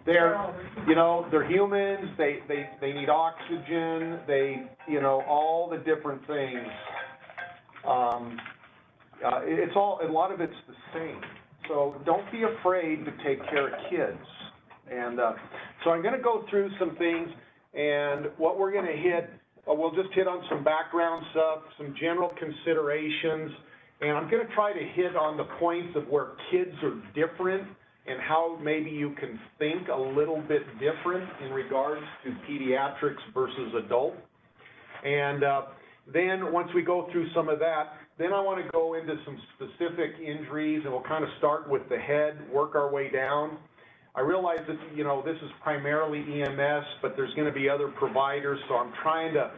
they're, you know, they're humans, they need oxygen, you know, all the different things. It's all, a lot of it's the same. So don't be afraid to take care of kids. And so I'm gonna go through some things, and what we're gonna hit, we'll just hit on some background stuff, some general considerations, and I'm gonna try to hit on the points of where kids are different and how maybe you can think a little bit different in regards to pediatrics versus adult. And then once we go through some of that, then I want to go into some specific injuries, and we'll kind of start with the head, work our way down. I realize that, you know, this is primarily EMS, but there's going to be other providers, so I'm trying to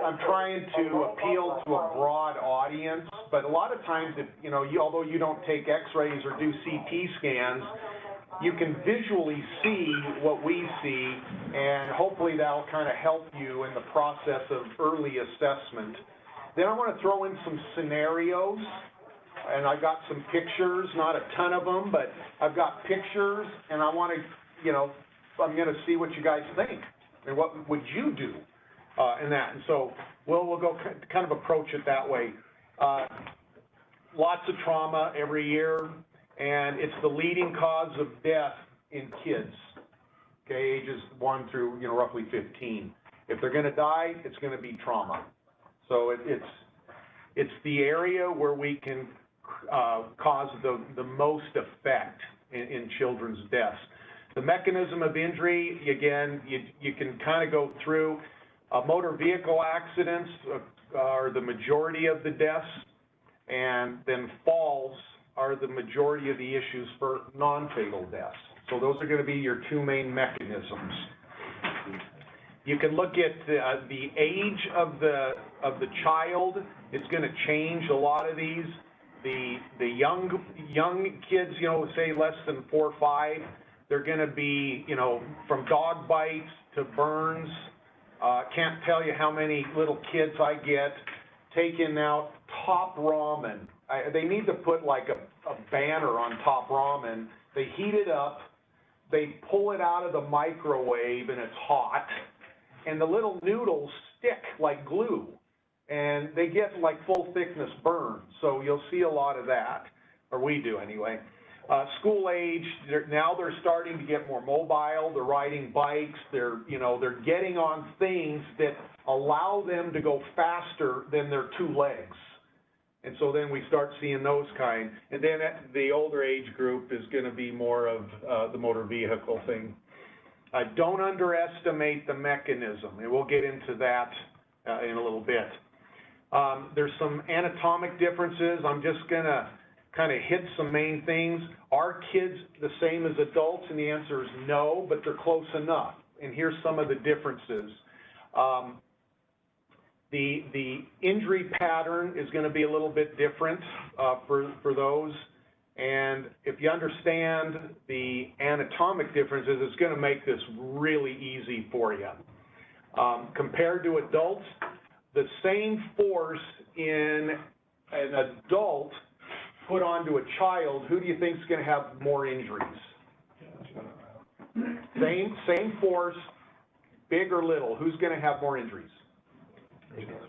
appeal to a broad audience. But a lot of times, if, you know, although you don't take x-rays or do CT scans, you can visually see what we see, and hopefully that'll kind of help you in the process of early assessment. Then I want to throw in some scenarios, and I've got some pictures, not a ton of them, but I've got pictures, and I want to, you know, I'm going to see what you guys think, and what would you do in that. And so we'll go kind of approach it that way. Lots of trauma every year, and it's the leading cause of death in kids, okay, ages 1 through, you know, roughly 15. If they're going to die, it's going to be trauma. So it's the area where we can cause the most effect in children's deaths. The mechanism of injury, again, you can kind of go through. Motor vehicle accidents are the majority of the deaths, and then falls are the majority of the issues for non-fatal deaths. So those are going to be your two main mechanisms. You can look at the age of the child. It's going to change a lot of these. The young kids, you know, say less than 4 or 5, they're going to be, you know, from dog bites to burns. Can't tell you how many little kids I get taking out Top Ramen. They need to put like a banner on Top Ramen. They heat it up, they pull it out of the microwave, and it's hot, and the little noodles stick like glue, and they get like full thickness burns. So you'll see a lot of that, or we do anyway. School age, now they're starting to get more mobile. They're riding bikes. They're getting on things that allow them to go faster than their 2 legs. And so then we start seeing those kind. And then the older age group is going to be more of the motor vehicle thing. Don't underestimate the mechanism, and we'll get into that in a little bit. There's some anatomic differences. I'm just going to kind of hit some main things. Are kids the same as adults? And the answer is no, but they're close enough. And here's some of the differences. The injury pattern is going to be a little bit different for those. And if you understand the anatomic differences, it's going to make this really easy for you. Compared to adults, the same force in an adult put onto a child, who do you think is going to have more injuries? Same force, big or little, who's going to have more injuries?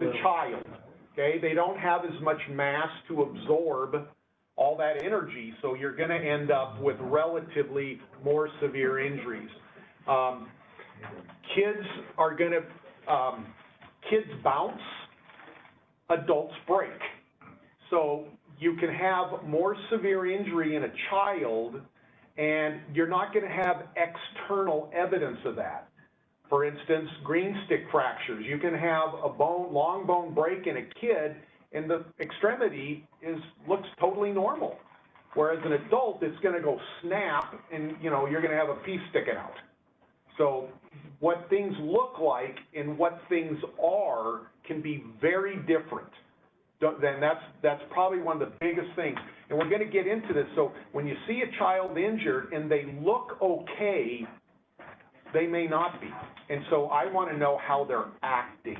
The child, okay? They don't have as much mass to absorb all that energy, so you're going to end up with relatively more severe injuries. Kids are going to, kids bounce, adults break. So you can have more severe injury in a child, and you're not going to have external evidence of that. For instance, green stick fractures. You can have a long bone break in a kid, and the extremity looks totally normal. Whereas an adult, it's going to go snap, and you're going to have a piece sticking out. So what things look like and what things are can be very different. Then that's probably one of the biggest things. And we're going to get into this. So when you see a child injured and they look okay, they may not be. And so I want to know how they're acting.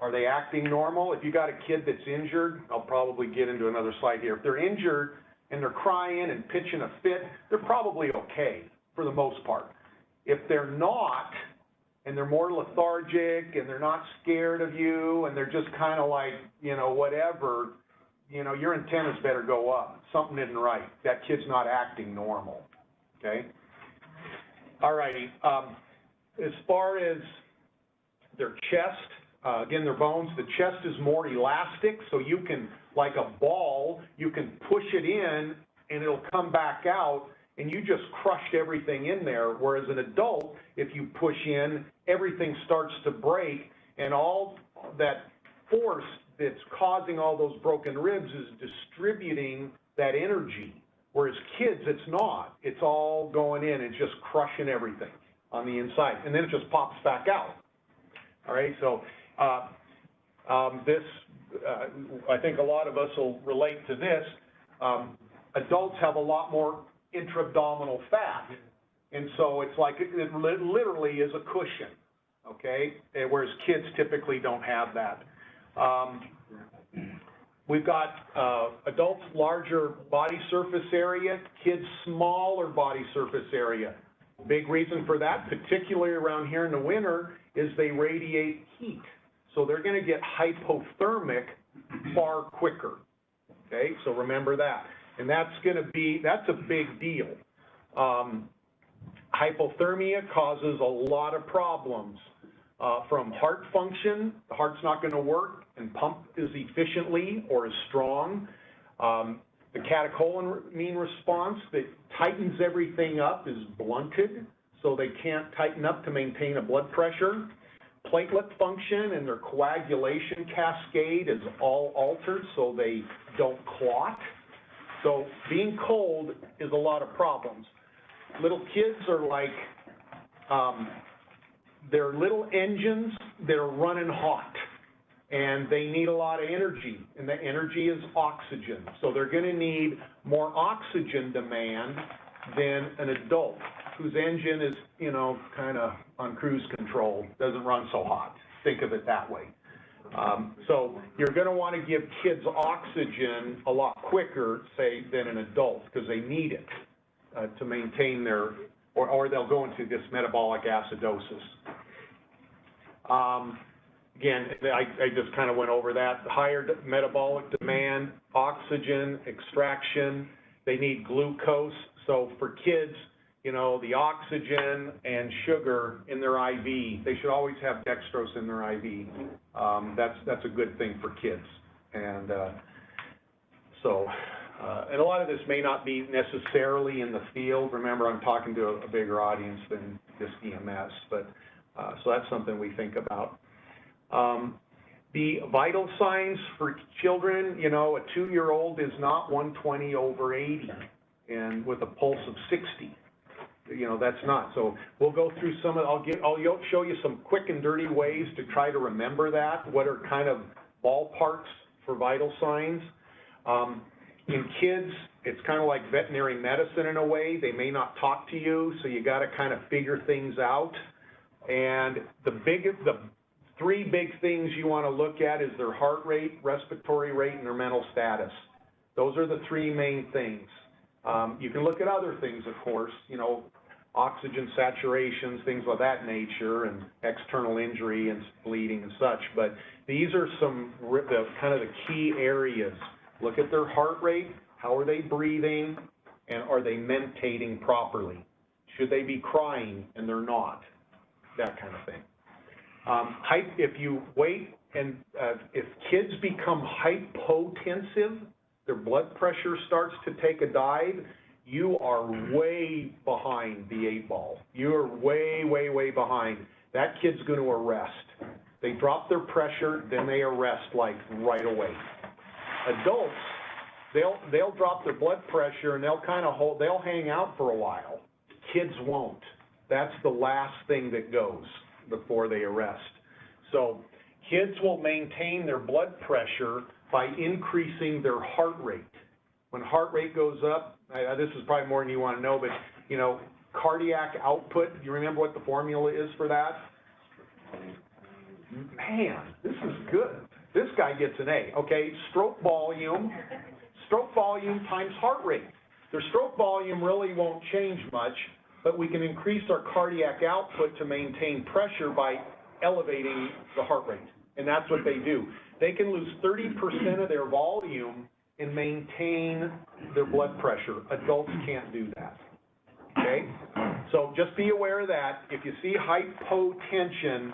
Are they acting normal? If you got a kid that's injured, I'll probably get into another slide here. If they're injured and they're crying and pitching a fit, they're probably okay for the most part. If they're not, and they're more lethargic, and they're not scared of you, and they're just kind of like, you know, whatever, you know, your antennas better go up. Something isn't right. That kid's not acting normal, okay? All righty. As far as their chest, again, their bones, the chest is more elastic, so you can, like a ball, you can push it in, and it'll come back out, and you just crushed everything in there, whereas an adult, if you push in, everything starts to break, and all that force that's causing all those broken ribs is distributing that energy, whereas kids, it's not. It's all going in and just crushing everything on the inside, and then it just pops back out. All right, so I think a lot of us will relate to this. Adults have a lot more intra-abdominal fat, and so it's like it literally is a cushion, okay, whereas kids typically don't have that. We've got adults larger body surface area, kids smaller body surface area. Big reason for that, particularly around here in the winter, is they radiate heat. So they're going to get hypothermic far quicker, okay? So remember that. And that's a big deal. Hypothermia causes a lot of problems from heart function. The heart's not going to work and pump as efficiently or as strong. The catecholamine response that tightens everything up is blunted, so they can't tighten up to maintain a blood pressure. Platelet function and their coagulation cascade is all altered, so they don't clot. So being cold is a lot of problems. Little kids are like, they're little engines that are running hot, and they need a lot of energy, and the energy is oxygen. So they're going to need more oxygen demand than an adult whose engine is, you know, kind of on cruise control, doesn't run so hot. Think of it that way. So you're going to want to give kids oxygen a lot quicker, say, than an adult, because they need it to maintain their, or they'll go into this metabolic acidosis. Again, I just kind of went over that. The higher metabolic demand, oxygen, extraction, they need glucose. So for kids, you know, the oxygen and sugar in their IV, they should always have dextrose in their IV. That's a good thing for kids. And and a lot of this may not be necessarily in the field. Remember, I'm talking to a bigger audience than this EMS, but so that's something we think about. The vital signs for children, you know, a 2-year-old is not 120/80 and with a pulse of 60. You know, that's not. So we'll go through some of, I'll show you some quick and dirty ways to try to remember that, what are kind of ballparks for vital signs. In kids, it's kind of like veterinary medicine in a way. They may not talk to you, so you got to kind of figure things out. And the 3 big things you want to look at is their heart rate, respiratory rate, and their mental status. Those are the 3 main things. You can look at other things, of course, you know, oxygen saturations, things of that nature, and external injury and bleeding and such. But these are some kind of the key areas. Look at their heart rate, how are they breathing, and are they mentating properly? Should they be crying and they're not? That kind of thing. If you wait and if kids become hypotensive, their blood pressure starts to take a dive, you are way behind the 8 ball. You are way, way, way behind. That kid's going to arrest. They drop their pressure, then they arrest like right away. Adults, they'll drop their blood pressure and they'll kind of they'll hang out for a while. Kids won't. That's the last thing that goes before they arrest. So kids will maintain their blood pressure by increasing their heart rate. When heart rate goes up, this is probably more than you want to know, but you know, cardiac output, do you remember what the formula is for that? Man, this is good. This guy gets an A, okay? Stroke volume times heart rate. Their stroke volume really won't change much, but we can increase our cardiac output to maintain pressure by elevating the heart rate, and that's what they do. They can lose 30% of their volume and maintain their blood pressure. Adults can't do that, okay? So just be aware of that. If you see hypotension,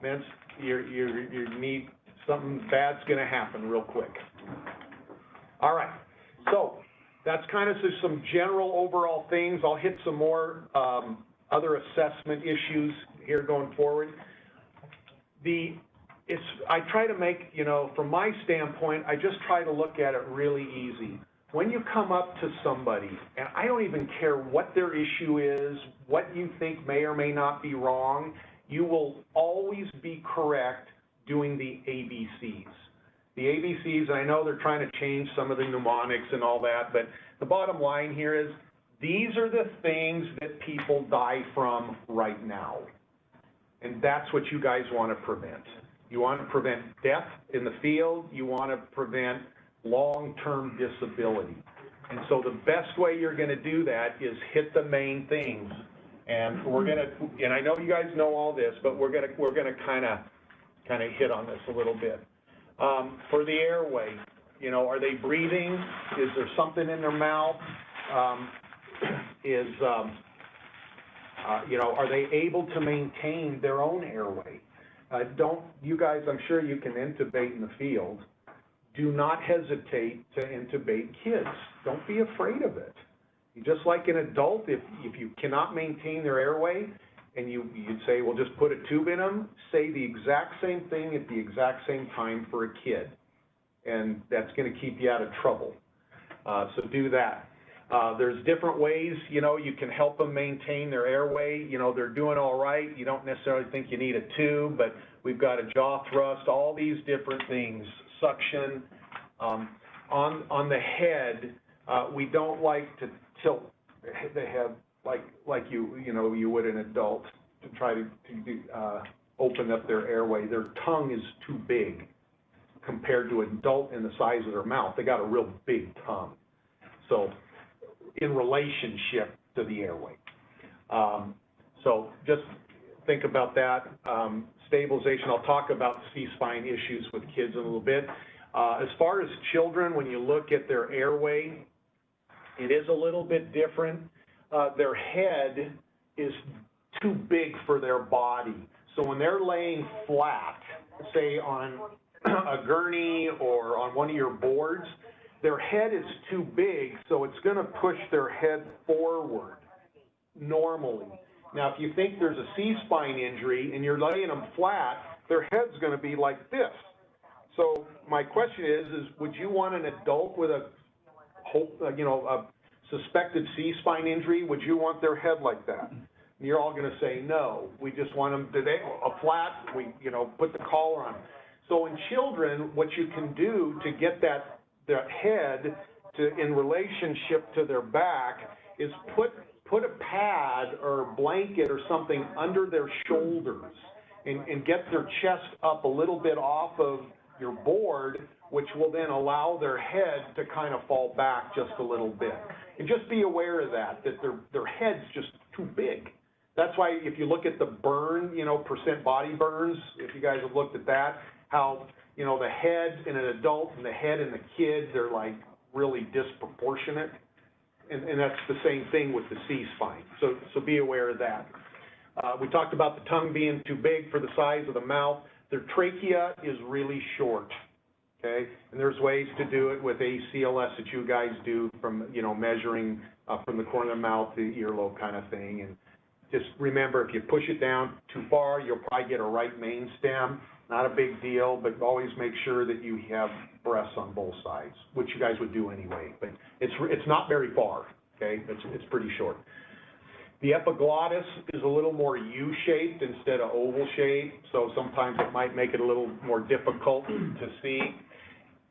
then you need, something bad's gonna happen real quick. All right, so that's kind of just some general overall things. I'll hit some more other assessment issues here going forward. I try to make, you know, from my standpoint, I just try to look at it really easy. When you come up to somebody, and I don't even care what their issue is, what you think may or may not be wrong, you will always be correct doing the ABCs. The ABCs, I know they're trying to change some of the mnemonics and all that, but the bottom line here is these are the things that people die from right now. And that's what you guys want to prevent. You want to prevent death in the field. You want to prevent long-term disability. And so the best way you're going to do that is hit the main things. And we're going to, and I know you guys know all this, but we're going to kind of hit on this a little bit. For the airway, you know, are they breathing? Is there something in their mouth? You know, are they able to maintain their own airway? You guys, I'm sure you can intubate in the field. Do not hesitate to intubate kids. Don't be afraid of it. Just like an adult, if you cannot maintain their airway, and you'd say, well, just put a tube in them, say the exact same thing at the exact same time for a kid. And that's going to keep you out of trouble. So do that. There's different ways, you know, you can help them maintain their airway. You know, they're doing all right. You don't necessarily think you need a tube, but we've got a jaw thrust, all these different things, suction. On the head, we don't like to tilt the head like you would an adult to try to open up their airway. Their tongue is too big compared to an adult in the size of their mouth. They got a real big tongue. So in relationship to the airway. So just think about that. Stabilization, I'll talk about C-spine issues with kids in a little bit. As far as children, when you look at their airway, it is a little bit different. Their head is too big for their body. So when they're laying flat, say on a gurney or on one of your boards, their head is too big, so it's going to push their head forward normally. Now, if you think there's a C-spine injury and you're laying them flat, their head's going to be like this. So my question is would you want an adult with a suspected C-spine injury? Would you want their head like that? And you're all going to say no. We just want them today a flat. We put the collar on. So in children, what you can do to get that head in relationship to their back is put a pad or blanket or something under their shoulders and get their chest up a little bit off of your board, which will then allow their head to kind of fall back just a little bit. And just be aware of that their head's just too big. That's why if you look at the burn, percent body burns, if you guys have looked at that, how the head in an adult and the head in the kid, they're like really disproportionate. And that's the same thing with the C-spine. So be aware of that. We talked about the tongue being too big for the size of the mouth. Their trachea is really short, okay? And there's ways to do it with ACLS that you guys do from, measuring from the corner of the mouth to the earlobe kind of thing. And just remember, if you push it down too far, you'll probably get a right main stem. Not a big deal, but always make sure that you have breaths on both sides, which you guys would do anyway. But it's not very far, okay? It's pretty short. The epiglottis is a little more U-shaped instead of oval-shaped, so sometimes it might make it a little more difficult to see.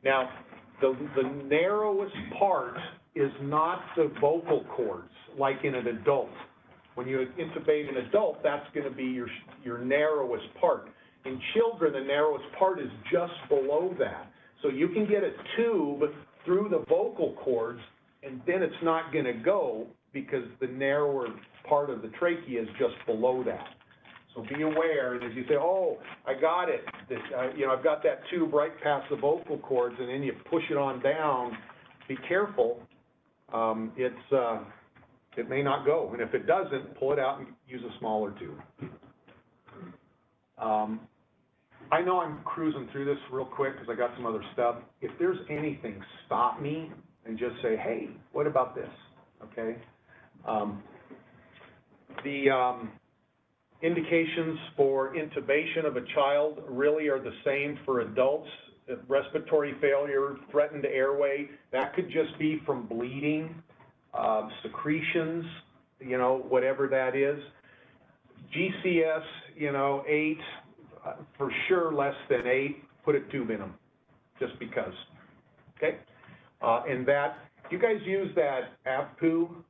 Now, the narrowest part is not the vocal cords, like in an adult. When you intubate an adult, that's going to be your narrowest part. In children, the narrowest part is just below that. So you can get a tube through the vocal cords, and then it's not going to go because the narrower part of the trachea is just below that. So be aware that as you say, oh, I got it, this, you know, I've got that tube right past the vocal cords, and then you push it on down, be careful. It may not go, and if it doesn't, pull it out and use a smaller tube. I know I'm cruising through this real quick because I got some other stuff. If there's anything, stop me and just say, hey, what about this, okay? The indications for intubation of a child really are the same for adults. If respiratory failure, threatened airway, that could just be from bleeding, secretions, you know, whatever that is. GCS, you know, 8, for sure less than 8, put a tube in them, just because, okay? And that, you guys use that AVPU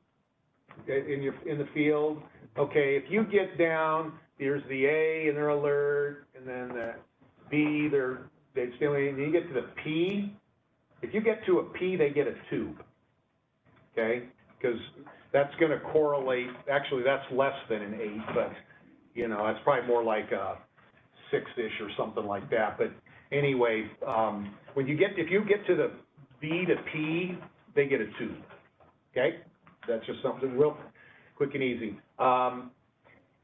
in the field? Okay, if you get down, there's the A and they're alert, and then the B, they still, and you get to the P. If you get to a P, they get a tube, okay? Because that's going to correlate, actually that's less than an 8, but you know, that's probably more like a 6-ish or something like that. But anyway, when you get, if you get to the B to P, they get a tube, okay? That's just something real quick and easy.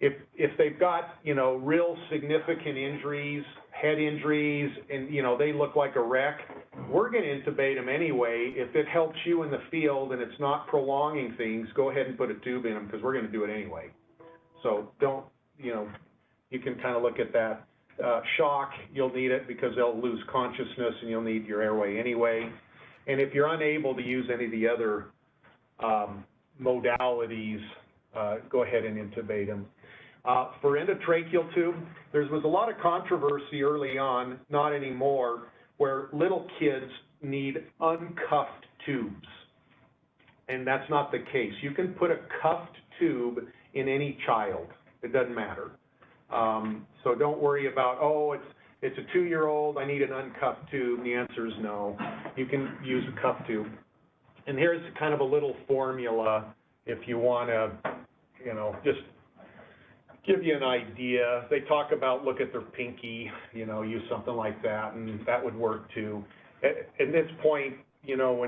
If they've got, you know, real significant injuries, head injuries, and, you know, they look like a wreck, we're going to intubate them anyway. If it helps you in the field and it's not prolonging things, go ahead and put a tube in them because we're going to do it anyway. So don't, you know, you can kind of look at that. Shock, you'll need it because they'll lose consciousness and you'll need your airway anyway. And if you're unable to use any of the other modalities, go ahead and intubate them. For endotracheal tube, there was a lot of controversy early on, not anymore, where little kids need uncuffed tubes. And that's not the case. You can put a cuffed tube in any child. It doesn't matter. So don't worry about, oh, it's a 2-year-old, I need an uncuffed tube. And the answer is no. You can use a cuffed tube. And here's kind of a little formula if you want to, you know, just give you an idea. They talk about look at their pinky, you know, use something like that, and that would work too. At this point, you know,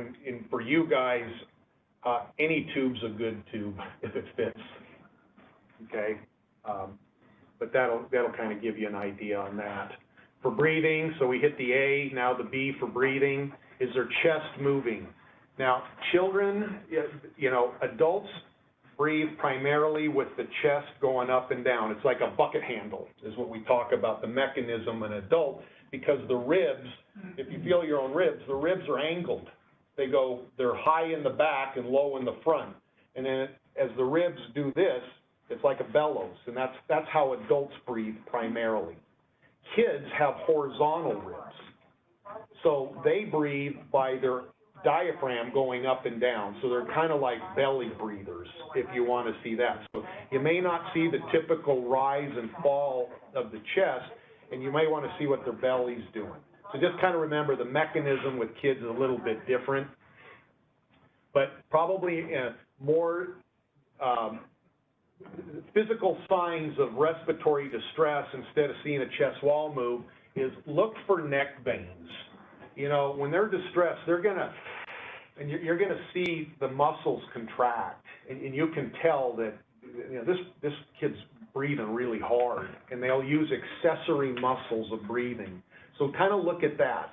for you guys, any tube's a good tube if it fits, okay? But that'll kind of give you an idea on that. For breathing, so we hit the A, now the B for breathing. Is their chest moving? Now, children, you know, adults breathe primarily with the chest going up and down. It's like a bucket handle is what we talk about, the mechanism in adult, because the ribs, if you feel your own ribs, the ribs are angled. They're high in the back and low in the front. And then as the ribs do this, it's like a bellows, and that's how adults breathe primarily. Kids have horizontal ribs, so they breathe by their diaphragm going up and down, so they're kind of like belly breathers, if you want to see that. So you may not see the typical rise and fall of the chest, and you may want to see what their belly's doing. So just kind of remember the mechanism with kids is a little bit different, but probably more physical signs of respiratory distress instead of seeing a chest wall move is look for neck veins. You know, when they're distressed, they're gonna, and you're gonna see the muscles contract, and you can tell that, you know, this kid's breathing really hard, and they'll use accessory muscles of breathing. So kind of look at that.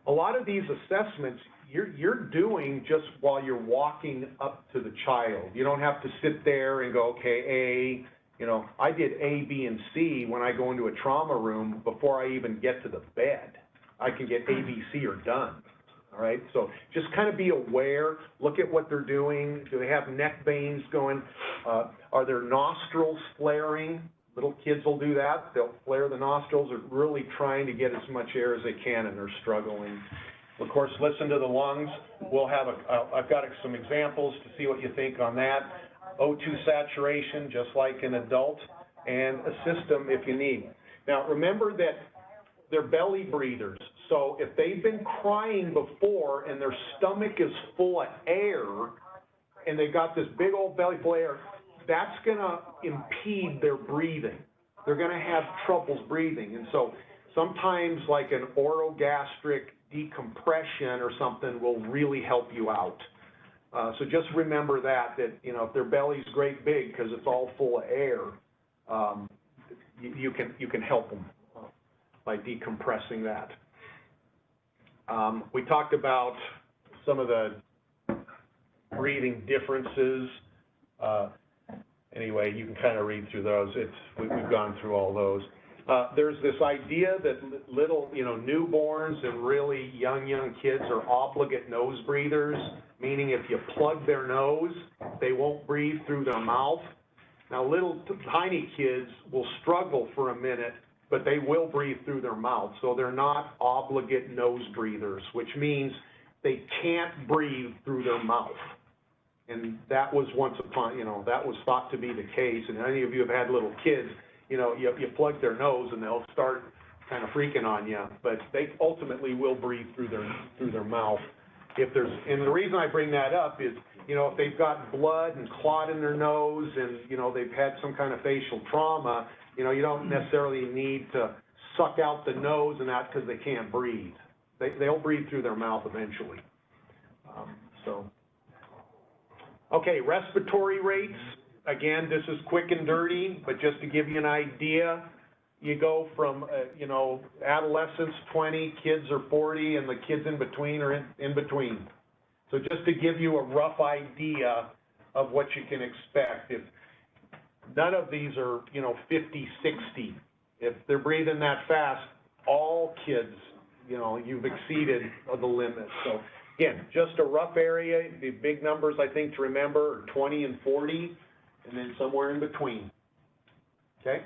A lot of these assessments you're doing just while you're walking up to the child. You don't have to sit there and go, okay, A, you know, I did A, B, and C when I go into a trauma room before I even get to the bed. I can get A, B, C or done, all right? So just kind of be aware, look at what they're doing. Do they have neck veins going? Are their nostrils flaring? Little kids will do that. They'll flare the nostrils. They're really trying to get as much air as they can, and they're struggling. Of course, listen to the lungs. We'll have I've got some examples to see what you think on that. O2 saturation, just like an adult, and assist them if you need. Now, remember that they're belly breathers. So if they've been crying before and their stomach is full of air, and they've got this big old belly full of air, that's gonna impede their breathing. They're gonna have troubles breathing. And so sometimes like an orogastric decompression or something will really help you out. So just remember that, you know, if their belly's great big because it's all full of air, you can help them by decompressing that. We talked about some of the breathing differences. Anyway, you can kind of read through those. We've gone through all those. There's this idea that little, you know, newborns and really young kids are obligate nose breathers, meaning if you plug their nose, they won't breathe through their mouth. Now, little tiny kids will struggle for a minute, but they will breathe through their mouth. So they're not obligate nose breathers, which means they can't breathe through their mouth. And that was once upon, you know, that was thought to be the case. And any of you have had little kids, you know, you plug their nose and they'll start kind of freaking on you, but they ultimately will breathe through their mouth. And the reason I bring that up is, you know, if they've got blood and clot in their nose and, you know, they've had some kind of facial trauma, you know, you don't necessarily need to suck out the nose and that because they can't breathe. They'll breathe through their mouth eventually. Okay, respiratory rates. Again, this is quick and dirty, but just to give you an idea, you go from, you know, adolescents 20, kids are 40, and the kids in between are in between. So just to give you a rough idea of what you can expect, if none of these are, you know, 50, 60, if they're breathing that fast, all kids, you know, you've exceeded the limit. So again, just a rough area. The big numbers, I think, to remember are 20 and 40, and then somewhere in between. Okay?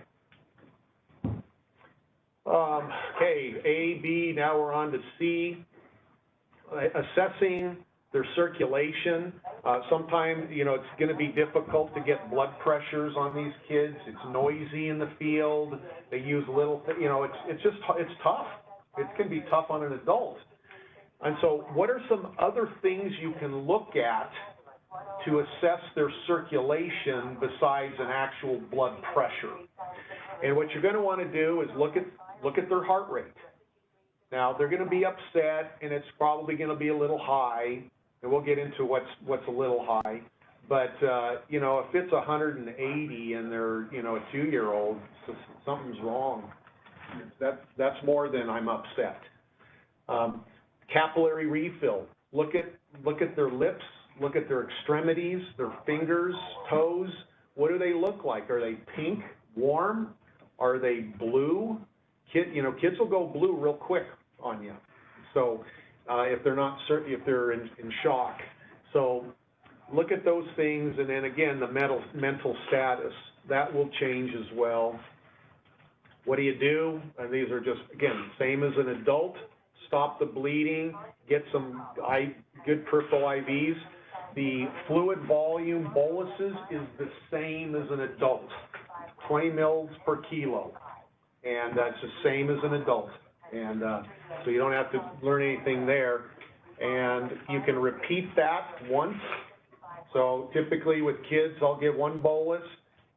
Okay, A, B, now we're on to C. Assessing their circulation. Sometimes, you know, it's going to be difficult to get blood pressures on these kids. It's noisy in the field. They use little, you know, it's tough. It can be tough on an adult. And so what are some other things you can look at to assess their circulation besides an actual blood pressure? And what you're going to want to do is look at their heart rate. Now, they're going to be upset, and it's probably going to be a little high, and we'll get into what's a little high. But, you know, if it's 180 and they're, you know, a 2-year-old, something's wrong. That's more than I'm upset. Capillary refill. Look at their lips, look at their extremities, their fingers, toes. What do they look like? Are they pink, warm? Are they blue? Kids will go blue real quick on you. So if they're not certain, if they're in shock. So look at those things, and then again, the mental status, that will change as well. What do you do? And these are just, again, same as an adult. Stop the bleeding, get some good peripheral IVs. The fluid volume boluses is the same as an adult, 20 mils per kilo. And that's the same as an adult. And so you don't have to learn anything there. And you can repeat that once. So typically with kids, I'll give one bolus.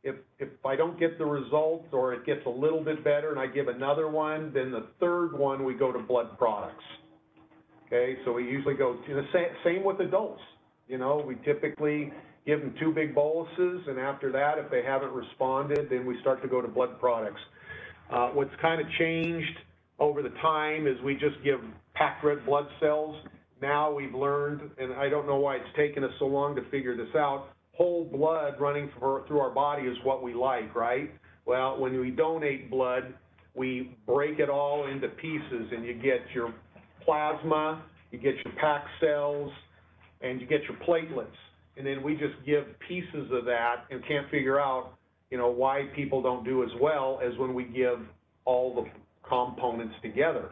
If I don't get the results or it gets a little bit better and I give another one, then the third one we go to blood products. Okay, so we usually go to the same with adults. You know, we typically give them 2 big boluses, and after that, if they haven't responded, then we start to go to blood products. What's kind of changed over the time is we just give packed red blood cells. Now we've learned, and I don't know why it's taken us so long to figure this out, whole blood running through our body is what we like, right? Well, when we donate blood, we break it all into pieces, and you get your plasma, you get your packed cells, and you get your platelets. And then we just give pieces of that and can't figure out, you know, why people don't do as well as when we give all the components together.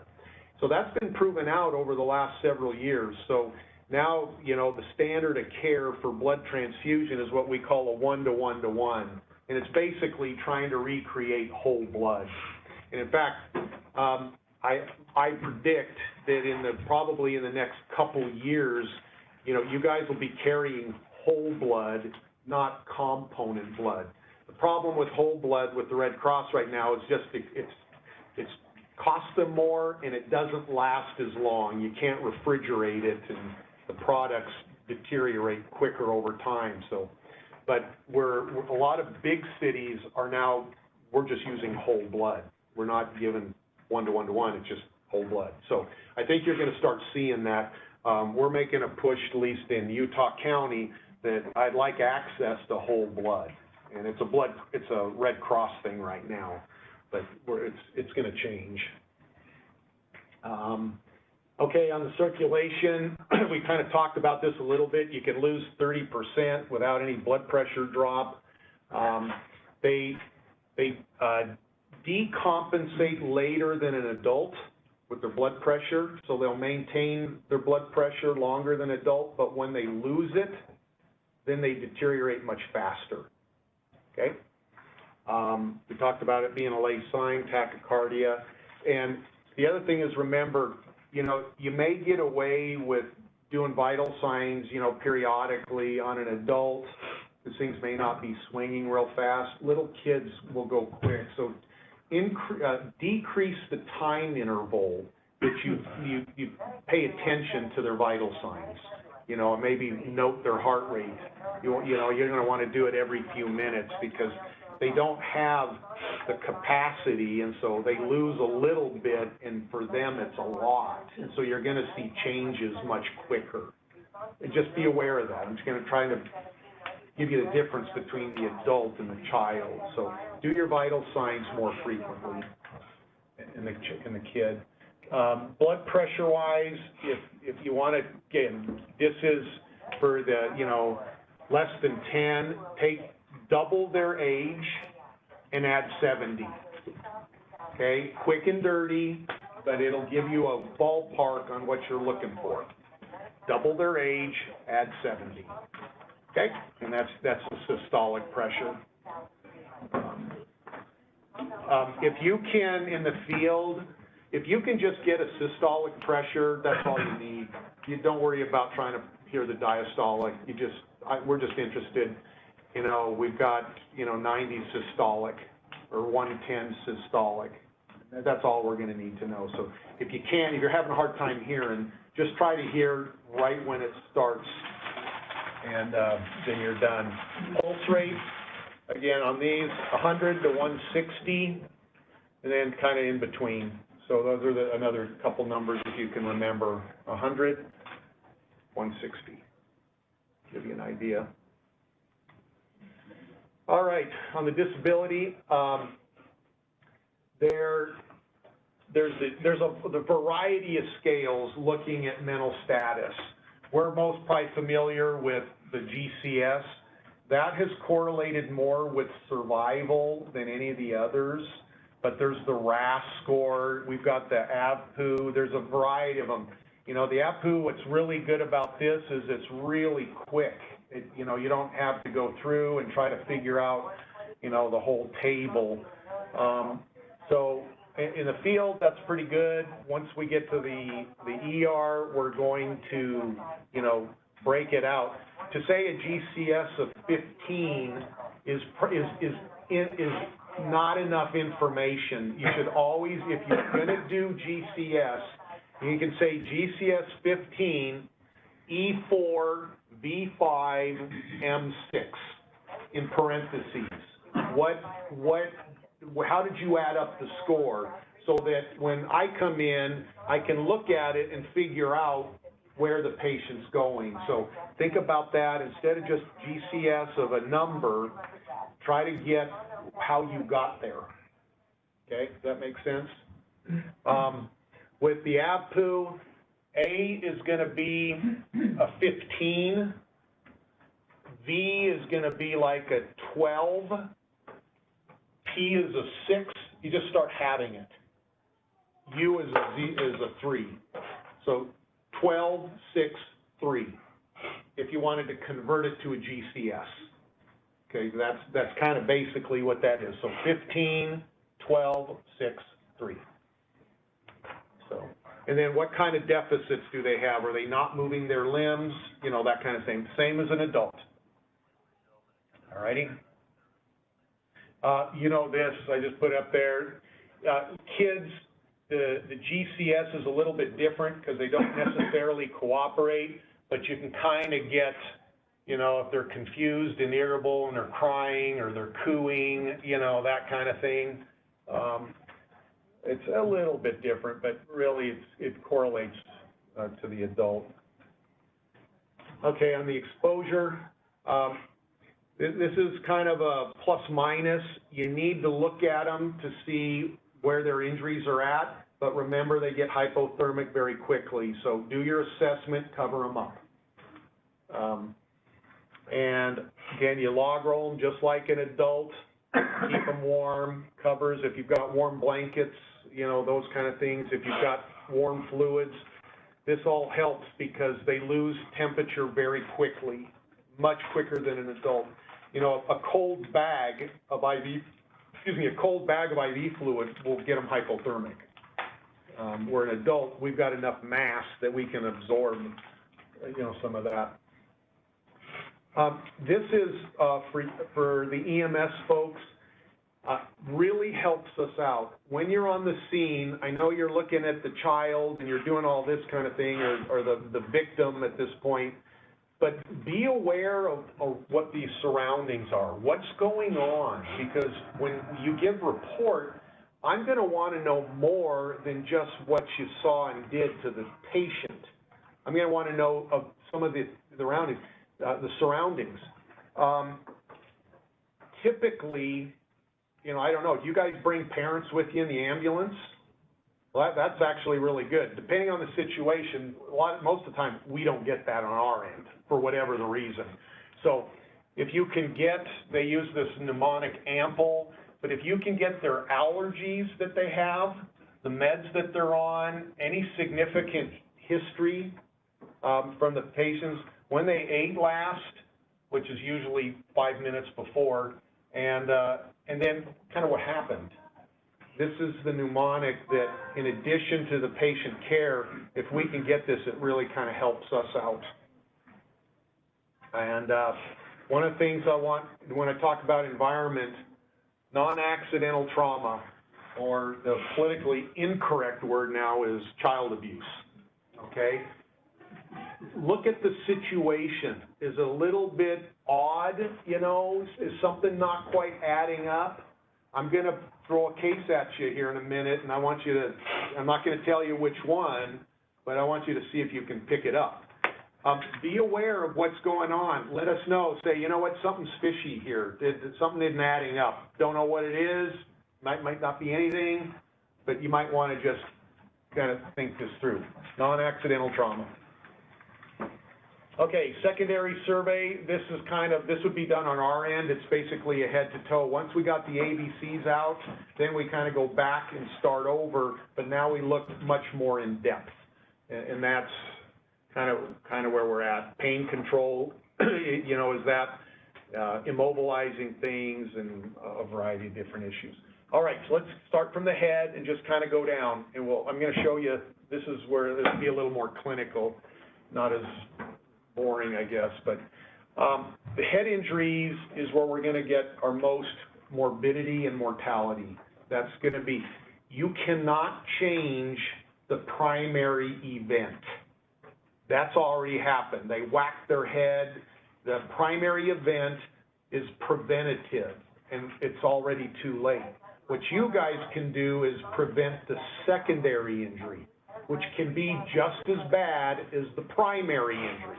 So that's been proven out over the last several years. So now, you know, the standard of care for blood transfusion is what we call a 1-to-1-to-1. And it's basically trying to recreate whole blood. And in fact, I predict that probably in the next couple years, you know, you guys will be carrying whole blood, not component blood. The problem with whole blood with the Red Cross right now is just it's costs them more and it doesn't last as long. You can't refrigerate it and the products deteriorate quicker over time. So, but a lot of big cities are now, we're just using whole blood. We're not giving 1 to 1 to 1, it's just whole blood. So I think you're going to start seeing that. We're making a push, at least in Utah County, that I'd like access to whole blood. And it's a Red Cross thing right now, but it's going to change. Okay, on the circulation, we kind of talked about this a little bit. You can lose 30% without any blood pressure drop. They decompensate later than an adult with their blood pressure, so they'll maintain their blood pressure longer than adult, but when they lose it, then they deteriorate much faster. Okay? We talked about it being a lay sign, tachycardia. And the other thing is, remember, you know, you may get away with doing vital signs, you know, periodically on an adult, because things may not be swinging real fast. Little kids will go quick. So decrease the time interval that you pay attention to their vital signs. You know, maybe note their heart rate. You know, you're going to want to do it every few minutes because they don't have the capacity, and so they lose a little bit, and for them it's a lot. And so you're going to see changes much quicker. And just be aware of that. I'm just going to try to give you the difference between the adult and the child. So do your vital signs more frequently in the kid. Blood pressure-wise, if you want to, again, this is for the, you know, less than 10, take double their age and add 70. Okay, quick and dirty, but it'll give you a ballpark on what you're looking for. Double their age, add 70. Okay, and that's the systolic pressure. If you can, in the field, if you can just get a systolic pressure, that's all you need. You don't worry about trying to hear the diastolic. We're just interested, you know, we've got, you know, 90 systolic or 110 systolic. That's all we're going to need to know. So if you can, if you're having a hard time hearing, just try to hear right when it starts, and then you're done. Pulse rate, again, on these, 100 to 160, and then kind of in between. So those are another couple numbers if you can remember. 100, 160. Give you an idea. All right, on the disability, there's a variety of scales looking at mental status. We're most probably familiar with the GCS. That has correlated more with survival than any of the others, but there's the RAS score. We've got the AVPU. There's a variety of them. You know, the AVPU, what's really good about this is it's really quick. You know, you don't have to go through and try to figure out, you know, the whole table. So in the field, that's pretty good. Once we get to the ER, we're going to, you know, break it out. To say a GCS of 15 is not enough information. You should always, if you're going to do GCS, you can say GCS 15, E4, V5, M6 in parentheses. How did you add up the score so that when I come in, I can look at it and figure out where the patient's going. So think about that. Instead of just GCS of a number, try to get how you got there. Okay, does that make sense? With the AVPU, A is going to be a 15, V is going to be like a 12, P is a 6, you just start having it. U is a 3. So 12, 6, 3, if you wanted to convert it to a GCS. Okay, that's kind of basically what that is. So 15, 12, 6, 3. So, and then what kind of deficits do they have? Are they not moving their limbs? You know, that kind of thing. Same as an adult. All righty. You know this, I just put up there. Kids, the GCS is a little bit different because they don't necessarily cooperate, but you can kind of get, you know, if they're confused and irritable and they're crying or they're cooing, you know, that kind of thing. It's a little bit different, but really it correlates to the adult. Okay, on the exposure, this is kind of a plus minus. You need to look at them to see where their injuries are at, but remember they get hypothermic very quickly. So do your assessment, cover them up. And again, you log roll them just like an adult, keep them warm, covers, if you've got warm blankets, you know, those kind of things. If you've got warm fluids, this all helps because they lose temperature very quickly, much quicker than an adult. You know, a cold bag of IV fluid will get them hypothermic. Where an adult, we've got enough mass that we can absorb, you know, some of that. This is for the EMS folks, really helps us out. When you're on the scene, I know you're looking at the child and you're doing all this kind of thing, or the victim at this point, but be aware of what these surroundings are. What's going on? Because when you give report, I'm going to want to know more than just what you saw and did to the patient. I'm going to want to know of some of the surroundings. Typically, you know, I don't know, do you guys bring parents with you in the ambulance? Well, that's actually really good. Depending on the situation, most of the time, we don't get that on our end for whatever the reason. So if you can get, they use this mnemonic ample, but if you can get their allergies that they have, the meds that they're on, any significant history from the patients, when they ate last, which is usually 5 minutes before, and then kind of what happened. This is the mnemonic that, in addition to the patient care, if we can get this, it really kind of helps us out. And one of the things I want, when I talk about environment, non-accidental trauma, or the politically incorrect word now is child abuse, okay? Look at the situation. Is it a little bit odd, you know? Is something not quite adding up? I'm going to throw a case at you here in a minute, and I want you to, I'm not going to tell you which one, but I want you to see if you can pick it up. Be aware of what's going on. Let us know. Say, you know what, something's fishy here. Something isn't adding up. Don't know what it is. Might not be anything, but you might want to just kind of think this through. Non-accidental trauma. Okay, secondary survey, this would be done on our end. It's basically a head to toe. Once we got the ABCs out, then we kind of go back and start over, but now we look much more in depth. And that's kind of where we're at. Pain control, you know, is that immobilizing things and a variety of different issues. All right, so let's start from the head and just kind of go down. And I'm going to show you, this is where this will be a little more clinical, not as boring, I guess, but the head injuries is where we're going to get our most morbidity and mortality. That's going to be, you cannot change the primary event. That's already happened. They whacked their head. The primary event is preventative, and it's already too late. What you guys can do is prevent the secondary injury, which can be just as bad as the primary injury.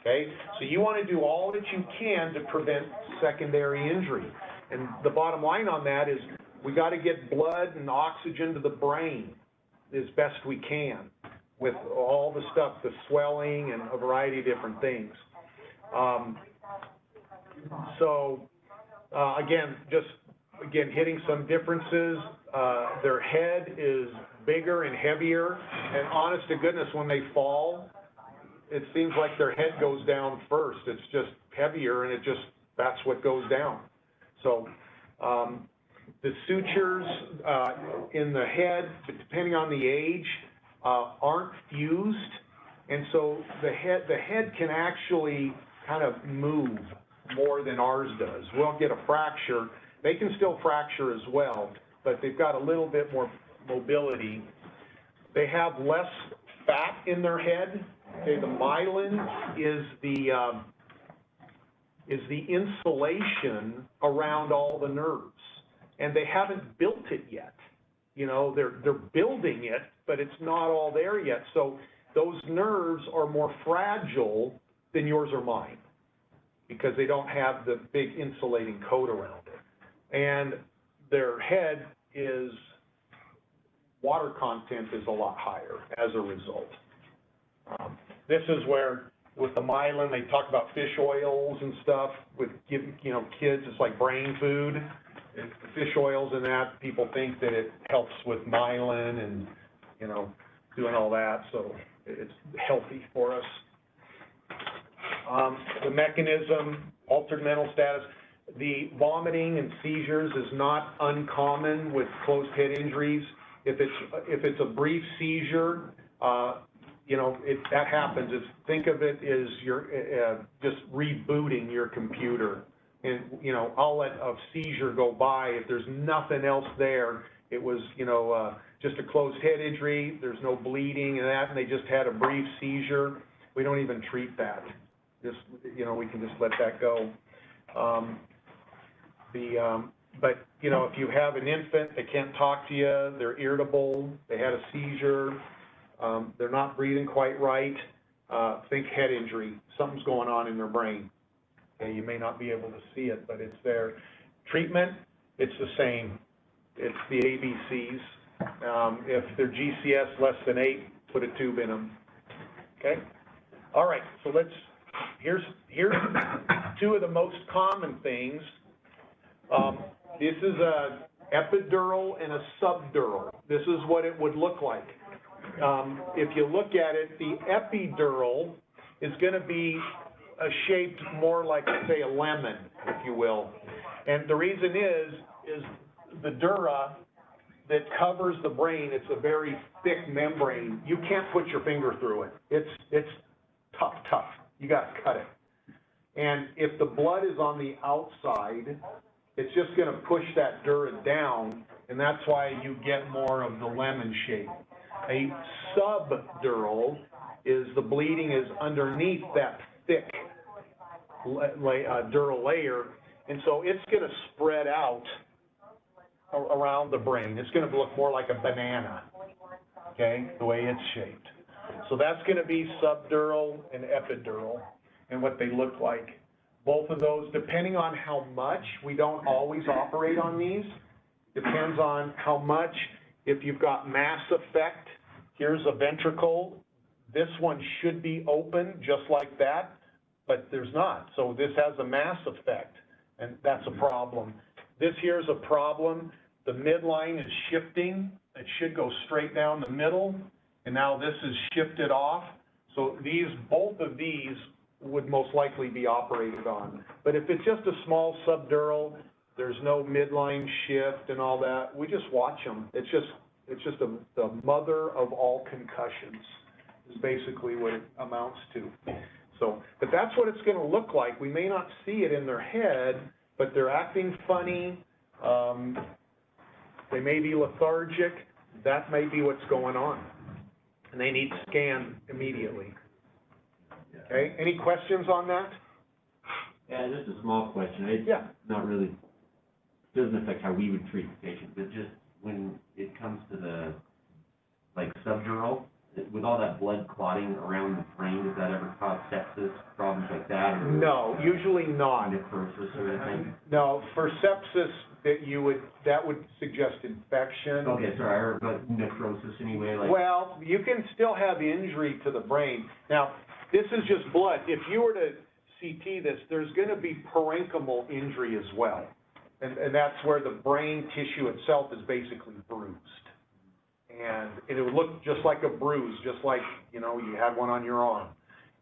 Okay, so you want to do all that you can to prevent secondary injury. And the bottom line on that is we got to get blood and oxygen to the brain as best we can with all the stuff, the swelling and a variety of different things. Again, hitting some differences. Their head is bigger and heavier, and honest to goodness, when they fall, it seems like their head goes down first. It's just heavier, and that's what goes down. So the sutures in the head, depending on the age, aren't fused, and so the head can actually kind of move. more than ours does. We'll get a fracture. They can still fracture as well, but they've got a little bit more mobility. They have less fat in their head. Okay, the myelin is the insulation around all the nerves, and they haven't built it yet. You know, they're building it, but it's not all there yet. So those nerves are more fragile than yours or mine because they don't have the big insulating coat around it. And their head is, water content is a lot higher as a result. This is where, with the myelin, they talk about fish oils and stuff with, kids, it's like brain food. And fish oils and that, people think that it helps with myelin and, doing all that, so it's healthy for us. The mechanism, altered mental status, the vomiting and seizures is not uncommon with closed head injuries. If it's a brief seizure, that happens. Think of it as you're just rebooting your computer. And, I'll let a seizure go by. If there's nothing else there, it was, just a closed head injury, there's no bleeding and that, and they just had a brief seizure, we don't even treat that. Just, we can just let that go. But, if you have an infant, they can't talk to you, they're irritable, they had a seizure, they're not breathing quite right, think head injury, something's going on in their brain. Okay, you may not be able to see it, but it's there. Treatment, it's the same. It's the ABCs. If they're GCS less than 8, put a tube in them. Okay? All right, so here's two of the most common things. This is a epidural and a subdural. This is what it would look like. If you look at it, the epidural is going to be shaped more like, say, a lemon, if you will. And the reason is the dura that covers the brain, it's a very thick membrane. You can't put your finger through it. It's tough. You got to cut it. And if the blood is on the outside, it's just going to push that dura down, and that's why you get more of the lemon shape. A subdural is the bleeding is underneath that thick dural layer, and so it's going to spread out around the brain. It's going to look more like a banana, okay, the way it's shaped. So that's going to be subdural and epidural and what they look like. Both of those, depending on how much, we don't always operate on these. Depends on how much. If you've got mass effect, here's a ventricle. This one should be open just like that, but there's not. So this has a mass effect, and that's a problem. This here is a problem. The midline is shifting. It should go straight down the middle, and now this is shifted off. So both of these would most likely be operated on. But if it's just a small subdural, there's no midline shift and all that, we just watch them. It's just the mother of all concussions is basically what it amounts to. So, but that's what it's going to look like. We may not see it in their head, but they're acting funny. They may be lethargic. That may be what's going on. And they need scanned immediately. Okay, any questions on that? Yeah, just a small question. Not really, doesn't affect how we would treat the patient, but just when it comes to the, subdural, with all that blood clotting around the brain, does that ever cause sepsis, problems like that? Or no, usually not. Necrosis or anything? No, for sepsis, that would suggest infection. Okay, sorry, I heard about necrosis anyway. Well, you can still have injury to the brain. Now, this is just blood. If you were to CT this, there's going to be parenchymal injury as well. And that's where the brain tissue itself is basically bruised. And it would look just like a bruise, just like, you had one on your arm.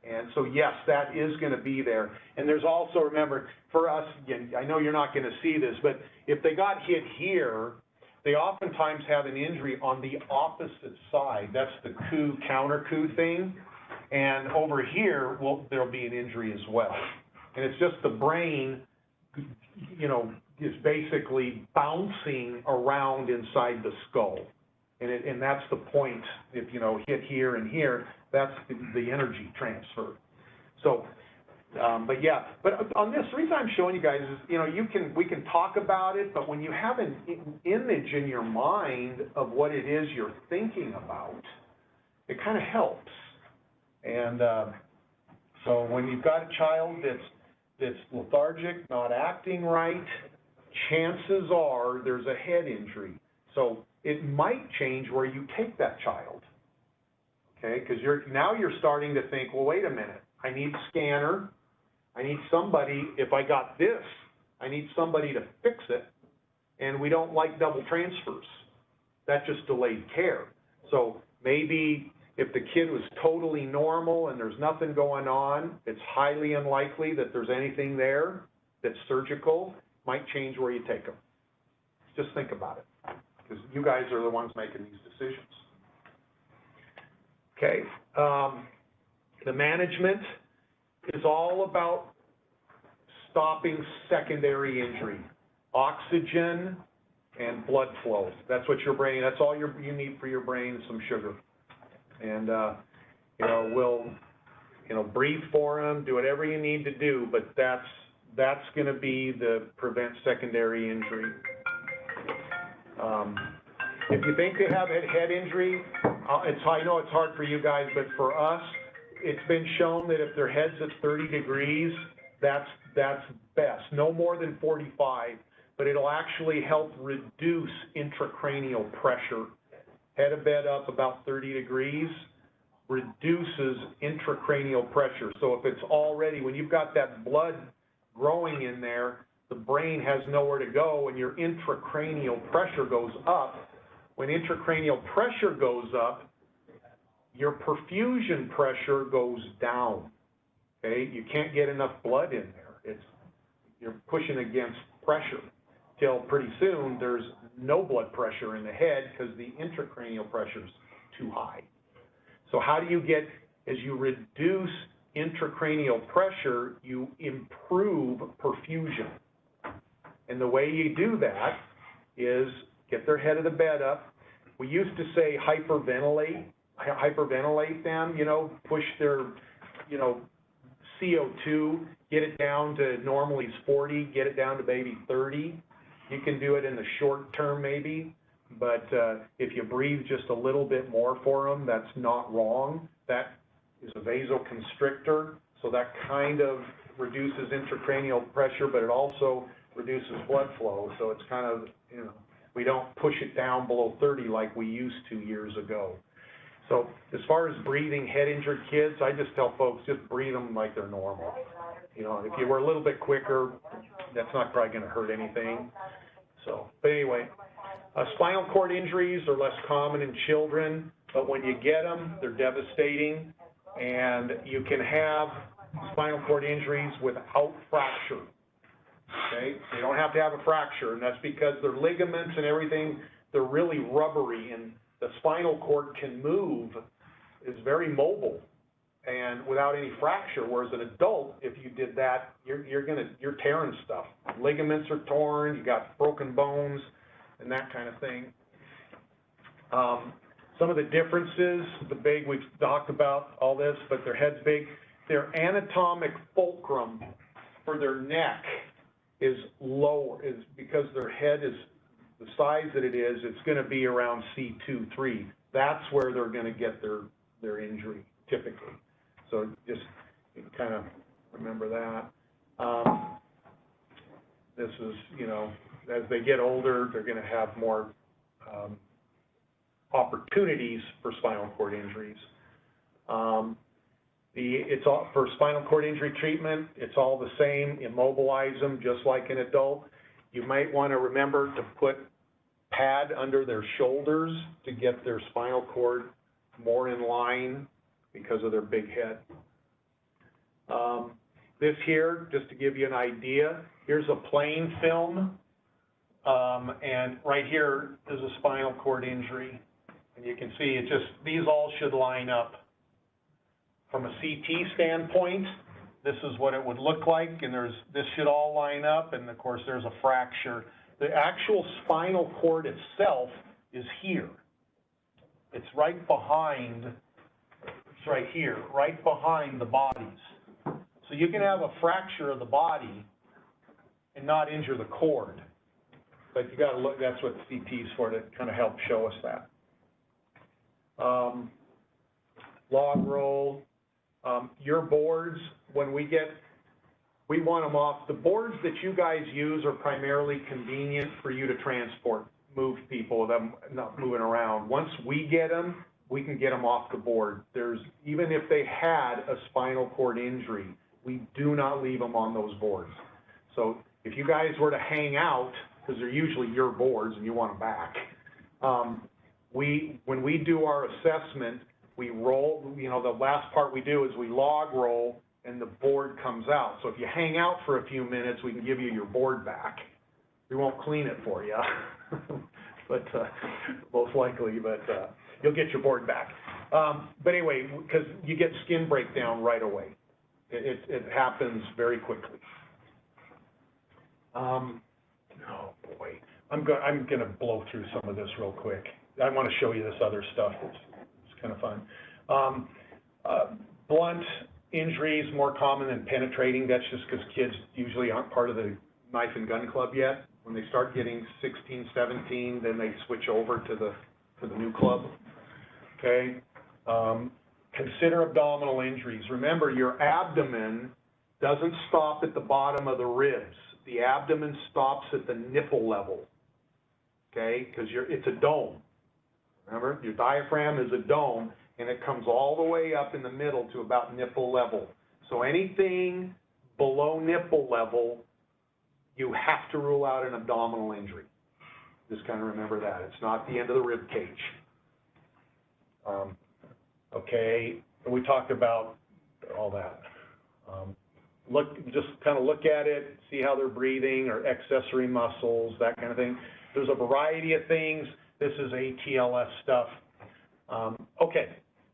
And so, yes, that is going to be there. And there's also, remember, for us, again, I know you're not going to see this, but if they got hit here, they oftentimes have an injury on the opposite side. That's the counter coup thing. And over here, there'll be an injury as well. and it's just the brain, you know, is basically bouncing around inside the skull. And that's the point. If, you know, hit here and here, that's the energy transfer. So, but yeah, but on this, the reason I'm showing you guys is, you know, we can talk about it, but when you have an image in your mind of what it is you're thinking about, it kind of helps. And so when you've got a child that's lethargic, not acting right, chances are there's a head injury. So it might change where you take that child, okay? Because now you're starting to think, well, wait a minute, I need a scanner, I need somebody, if I got this, I need somebody to fix it, and we don't like double transfers. That just delayed care. So maybe if the kid was totally normal and there's nothing going on, it's highly unlikely that there's anything there that's surgical, might change where you take them. Just think about it, because you guys are the ones making these decisions. Okay, the management is all about stopping secondary injury, oxygen and blood flow. That's what your brain, that's all you need for your brain, some sugar. And, you know, we'll, you know, breathe for them, do whatever you need to do, but that's going to be the prevent secondary injury. If you think they have a head injury, I know it's hard for you guys, but for us, it's been shown that if their head's at 30 degrees, that's best. No more than 45, but it'll actually help reduce intracranial pressure. Head of bed up about 30 degrees reduces intracranial pressure. So if it's already, when you've got that blood growing in there, the brain has nowhere to go and your intracranial pressure goes up. When intracranial pressure goes up, your perfusion pressure goes down, okay? You can't get enough blood in there. You're pushing against pressure till pretty soon there's no blood pressure in the head because the intracranial pressure is too high. So how do you get, as you reduce intracranial pressure, you improve perfusion. And the way you do that is get their head of the bed up. We used to say hyperventilate them, you know, push their, you know, CO2, get it down to normally it's 40, get it down to maybe 30. You can do it in the short term maybe, but if you breathe just a little bit more for them, that's not wrong. That is a vasoconstrictor, so that kind of reduces intracranial pressure, but it also reduces blood flow, so it's kind of, you know, we don't push it down below 30 like we used to years ago. So as far as breathing head-injured kids, I just tell folks, just breathe them like they're normal. You know, if you were a little bit quicker, that's not probably going to hurt anything. So, but anyway, spinal cord injuries are less common in children, but when you get them, they're devastating, and you can have spinal cord injuries without fracture. Okay, they don't have to have a fracture, and that's because their ligaments and everything, they're really rubbery, and the spinal cord can move, is very mobile, and without any fracture. Whereas an adult, if you did that, you're tearing stuff. Ligaments are torn, you got broken bones, and that kind of thing. Some of the differences, we've talked about all this, but their head's big. Their anatomic fulcrum for their neck is lower, is because their head is the size that it is, it's going to be around C2, 3. That's where they're going to get their injury, typically. So just kind of remember that. This is, you know, as they get older, they're going to have more opportunities for spinal cord injuries. It's all for spinal cord injury treatment, it's all the same. Immobilize them just like an adult. You might want to remember to put pad under their shoulders to get their spinal cord more in line because of their big head. This here, just to give you an idea, here's a plain film, and right here is a spinal cord injury. And you can see these all should line up. From a CT standpoint, this is what it would look like, and this should all line up, and of course there's a fracture. The actual spinal cord itself is here. It's right behind, it's right here, right behind the bodies. So you can have a fracture of the body and not injure the cord. But you gotta look, that's what CT's for, to kind of help show us that. Log roll, your boards, when we want them off. The boards that you guys use are primarily convenient for you to transport, move people, them not moving around. Once we get them, we can get them off the board. Even if they had a spinal cord injury, we do not leave them on those boards. So if you guys were to hang out, because they're usually your boards and you want them back, when we do our assessment, we roll, the last part we do is we log roll and the board comes out. So if you hang out for a few minutes, we can give you your board back. We won't clean it for you, but most likely, but you'll get your board back. But anyway, because you get skin breakdown right away. It happens very quickly. Oh boy, I'm gonna blow through some of this real quick. I want to show you this other stuff. It's kind of fun. Blunt injuries more common than penetrating. That's just because kids usually aren't part of the knife and gun club yet. When they start getting 16, 17, then they switch over to the new club. Okay. Consider abdominal injuries. Remember, your abdomen doesn't stop at the bottom of the ribs. The abdomen stops at the nipple level. Okay, because it's a dome. Remember, your diaphragm is a dome, and it comes all the way up in the middle to about nipple level. So anything below nipple level, you have to rule out an abdominal injury. Just kind of remember that. It's not the end of the rib cage. Okay, and we talked about all that. Just kind of look at it, see how they're breathing, or accessory muscles, that kind of thing. There's a variety of things. This is ATLS stuff. Okay,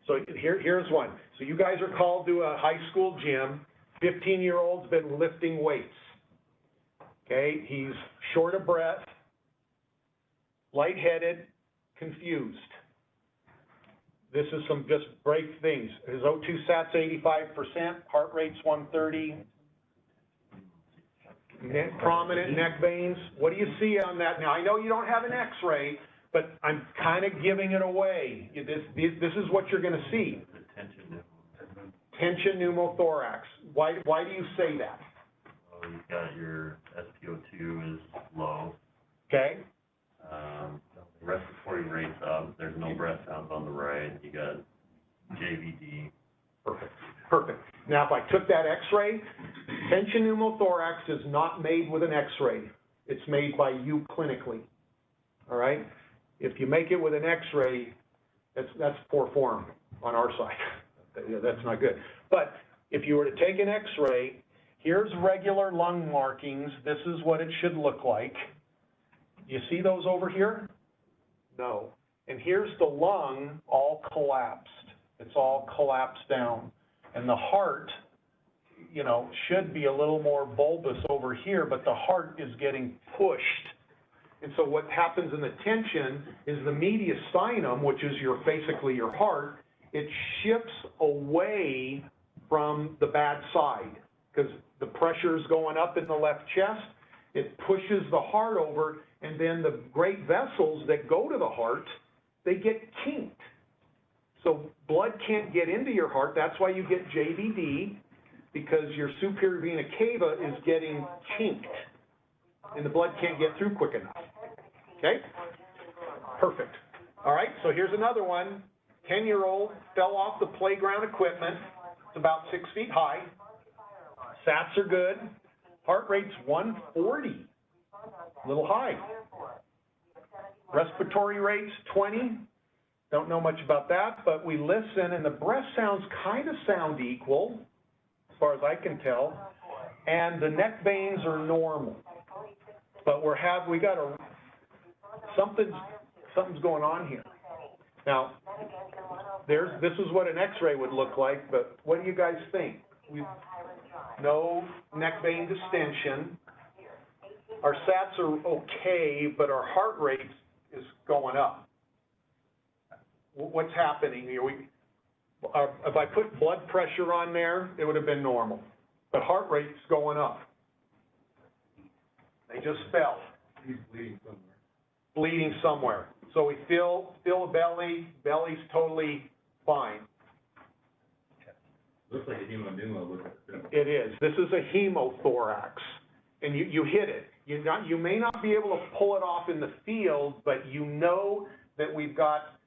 so here's one. So you guys are called to a high school gym. 15-year-old's been lifting weights. Okay, he's short of breath, lightheaded, confused. This is some just break things. His O2 sat's 85%, heart rate's 130. Prominent neck veins. What do you see on that? Now, I know you don't have an X-ray, but I'm kind of giving it away. This is what you're going to see. Tension pneumothorax. Why do you say that? Well, you've got your SpO2 is low. Okay. Respiratory rate's up. There's no breath sounds on the right. You got JVD. Perfect. Perfect. Now, if I took that X-ray, tension pneumothorax is not made with an X-ray. It's made by you clinically. All right? If you make it with an X-ray, that's poor form on our side. That's not good. But if you were to take an X-ray, here's regular lung markings. This is what it should look like. You see those over here? No. And here's the lung all collapsed. It's all collapsed down. And the heart, should be a little more bulbous over here, but the heart is getting pushed. And so what happens in the tension is the mediastinum, which is basically your heart, it shifts away from the bad side because the pressure is going up in the left chest. It pushes the heart over, and then the great vessels that go to the heart, they get kinked. So blood can't get into your heart. That's why you get JVD, because your superior vena cava is getting kinked, and the blood can't get through quick enough. Okay? Perfect. All right, so here's another one. 10-year-old fell off the playground equipment. It's about 6 feet high. Sats are good. Heart rate's 140, a little high. Respiratory rate's 20. Don't know much about that, but we listen, and the breath sounds kind of sound equal, as far as I can tell, and the neck veins are normal. But something's going on here. Now, this is what an X-ray would look like, but what do you guys think? no neck vein distension. Our sats are okay, but our heart rate is going up. What's happening here? If I put blood pressure on there, it would have been normal, but heart rate's going up. They just fell. He's bleeding somewhere. Bleeding somewhere. So we feel a belly, belly's totally fine. Looks like a hemodynamo. It is. This is a hemothorax, and you hit it. You may not be able to pull it off in the field, but you know that we've got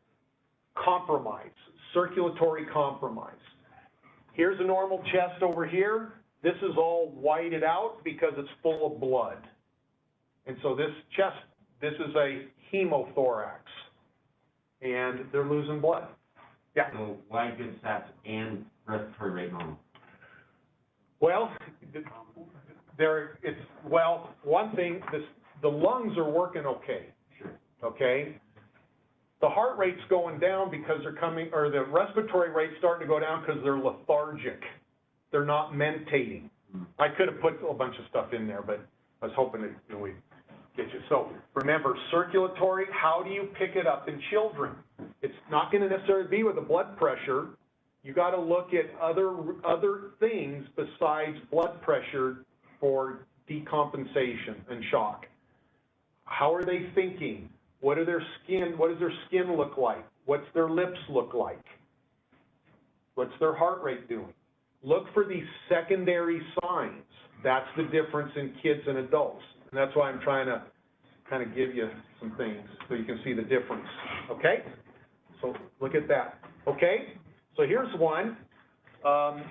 compromise, circulatory compromise. Here's a normal chest over here. This is all whited out because it's full of blood. And so this chest, this is a hemothorax, and they're losing blood. Yeah. So why good stats and respiratory rate normal? Well, one thing, the lungs are working okay. Sure. Okay? The heart rate's going down because they're coming, or the respiratory rate's starting to go down because they're lethargic. They're not mentating. I could have put a bunch of stuff in there, but I was hoping that we'd get you. So remember, circulatory, how do you pick it up in children? It's not going to necessarily be with the blood pressure. You got to look at other things besides blood pressure for decompensation and shock. How are they thinking? What does their skin look like? What's their lips look like? What's their heart rate doing? Look for these secondary signs. That's the difference in kids and adults. And that's why I'm trying to kind of give you some things so you can see the difference. Okay? So look at that. Okay? So here's one. I'm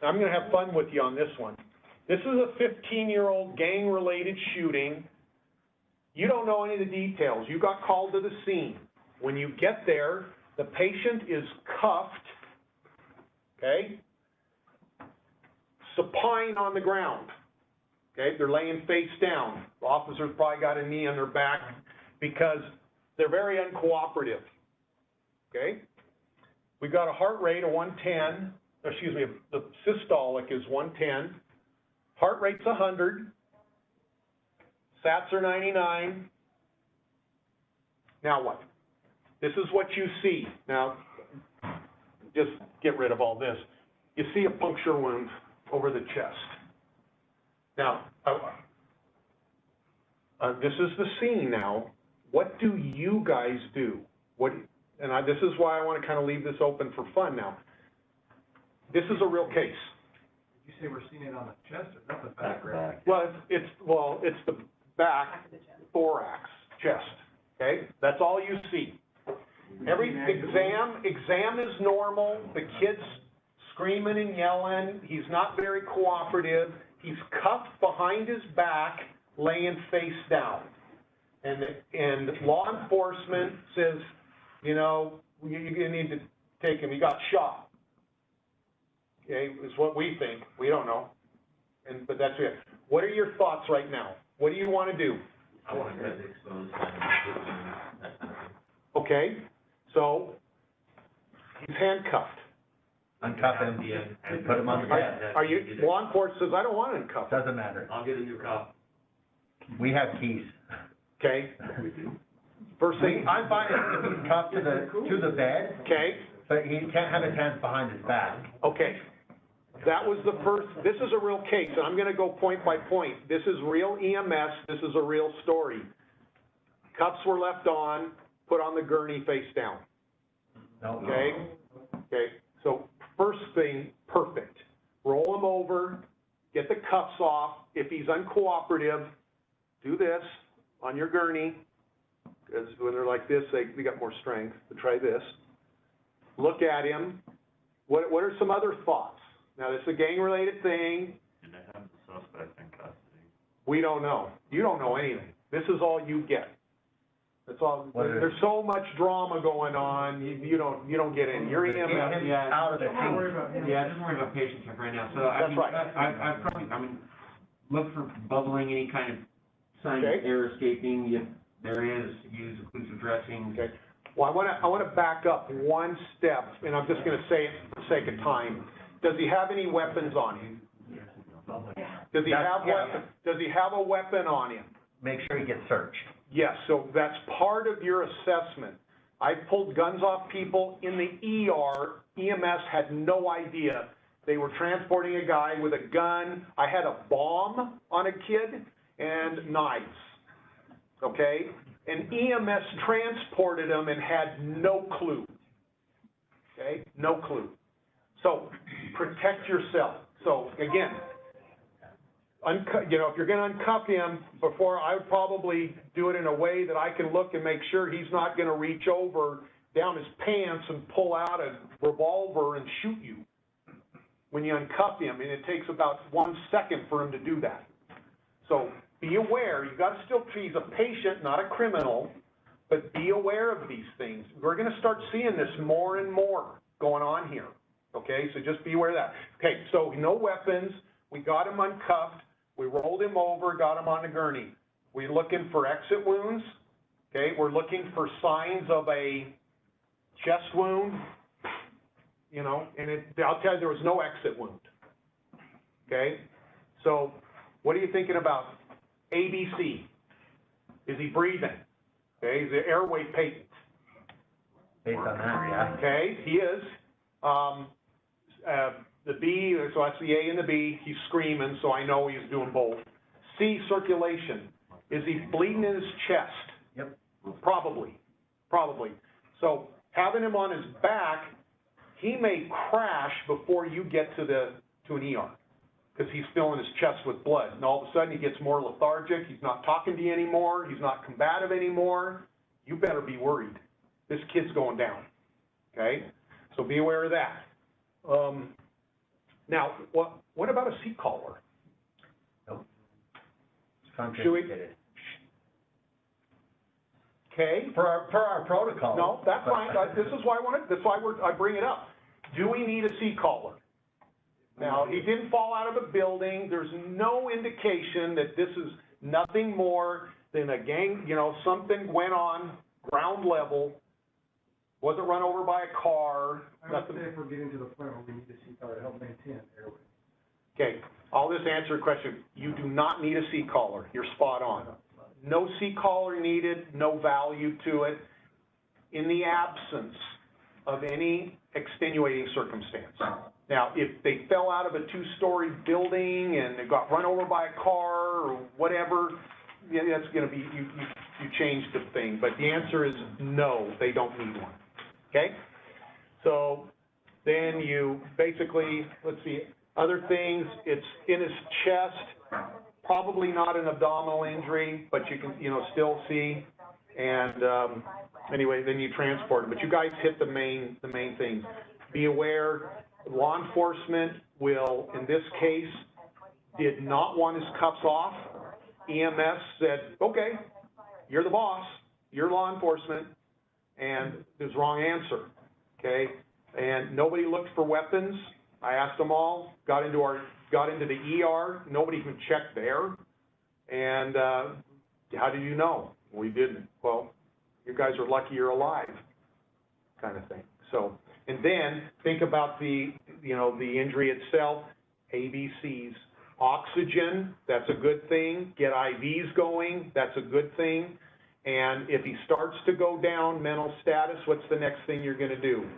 going to have fun with you on this one. This is a 15-year-old gang-related shooting. You don't know any of the details. You got called to the scene. When you get there, the patient is cuffed, okay, supine on the ground, okay? They're laying face down. The officer's probably got a knee on their back because they're very uncooperative, okay? We've got a heart rate of 110, excuse me, the systolic is 110, heart rate's 100, sats are 99. Now what? This is what you see. Now, just get rid of all this. You see a puncture wound over the chest. Now, this is the scene now. What do you guys do? This is why I want to kind of leave this open for fun now. This is a real case. Did you say we're seeing it on the chest or not the back? Back. Well, it's the back, thorax, chest, okay? That's all you see. Every exam is normal. The kid's screaming and yelling. He's not very cooperative. He's cuffed behind his back, laying face down. And law enforcement says, you know, you need to take him. He got shot. Okay, is what we think. We don't know. But that's it. What are your thoughts right now? What do you want to do? I want to get exposed. Okay, so he's handcuffed. Uncuff him, and put him on the bed. Are you, law enforcement says, I don't want to uncuff him. Doesn't matter. I'll get a new cup. We have keys. Okay? First thing, I'm fine if he's cuffed to the bed, okay, but he can't have his hands behind his back. okay. That was the first, this is a real case, and I'm going to go point by point. This is real EMS, this is a real story. Cuffs were left on, put on the gurney face down. No. Okay? Okay, so first thing, perfect. Roll him over, get the cuffs off. If he's uncooperative, do this on your gurney, because when they're like this, they got more strength. So try this. Look at him. What are some other thoughts? Now, this is a gang-related thing. Did they have the suspect in custody? We don't know. You don't know anything. This is all you get. That's all. There's so much drama going on. You don't get any. You're EMS. Yeah, out of the I just worry about patient care right now. So That's right. I probably, look for bubbling, any kind of sign of Okay. air escaping. If there is, use occlusive dressing. Okay. Well, I want to back up one step, and I'm just going to say it for the sake of time. Does he have any weapons on him? Does he have Yeah. weapon, does he have a weapon on him? Make sure he gets searched. Yes, so that's part of your assessment. I pulled guns off people in the ER. EMS had no idea. They were transporting a guy with a gun. I had a bomb on a kid and knives, okay? And EMS transported him and had no clue, okay? No clue. So protect yourself. So again, if you're gonna uncuff him before, I would probably do it in a way that I can look and make sure he's not gonna reach over down his pants and pull out a revolver and shoot you when you uncuff him, and it takes about 1 second for him to do that. So be aware, you've got to still treat, he's a patient, not a criminal, but be aware of these things. We're gonna start seeing this more and more going on here, okay? So just be aware of that. Okay, so no weapons, we got him uncuffed, we rolled him over, got him on the gurney. We're looking for exit wounds, okay? We're looking for signs of a chest wound, and I'll tell you, there was no exit wound, okay? So what are you thinking about? ABC, is he breathing? Okay, is the airway patent? Based on that, yeah. Okay, he is. The B, so that's the A and the B, he's screaming, so I know he's doing both. C, circulation. Is he bleeding in his chest? Yep. Probably. So having him on his back, he may crash before you get to an ER, because he's filling his chest with blood. And all of a sudden, he gets more lethargic, he's not talking to you anymore, he's not combative anymore. You better be worried. This kid's going down, okay? So be aware of that. Now, what about a seat collar? Nope. It's Should we- contraindicated. Okay? Per our protocol. No, that's fine. This is why I bring it up. Do we need a seat collar? Now, he didn't fall out of a building. There's no indication that this is nothing more than a gang, something went on ground level, wasn't run over by a car, I would nothing. say if we're getting to the point where we need to see to help maintain airway. Okay, I'll just answer your question. You do not need a seat collar. You're spot on. No seat collar needed, no value to it, in the absence of any extenuating circumstance. Now, if they fell out of a 2-story building and they got run over by a car or whatever, yeah, that's gonna be, you change the thing. But the answer is no, they don't need one, okay? So then you basically, let's see, other things, it's in his chest, probably not an abdominal injury, but you can, still see. And anyway, then you transport him. But you guys hit the main things. Be aware, law enforcement will, in this case, did not want his cuffs off. EMS said, okay, you're the boss, you're law enforcement, and there's wrong answer, okay? And nobody looked for weapons. I asked them all, got into the ER, nobody even checked there. And how did you know? We didn't. Well, you guys are lucky you're alive, kind of thing. So, and then think about the injury itself, ABCs. Oxygen, that's a good thing. Get IVs going, that's a good thing. And if he starts to go down, mental status, what's the next thing you're gonna do?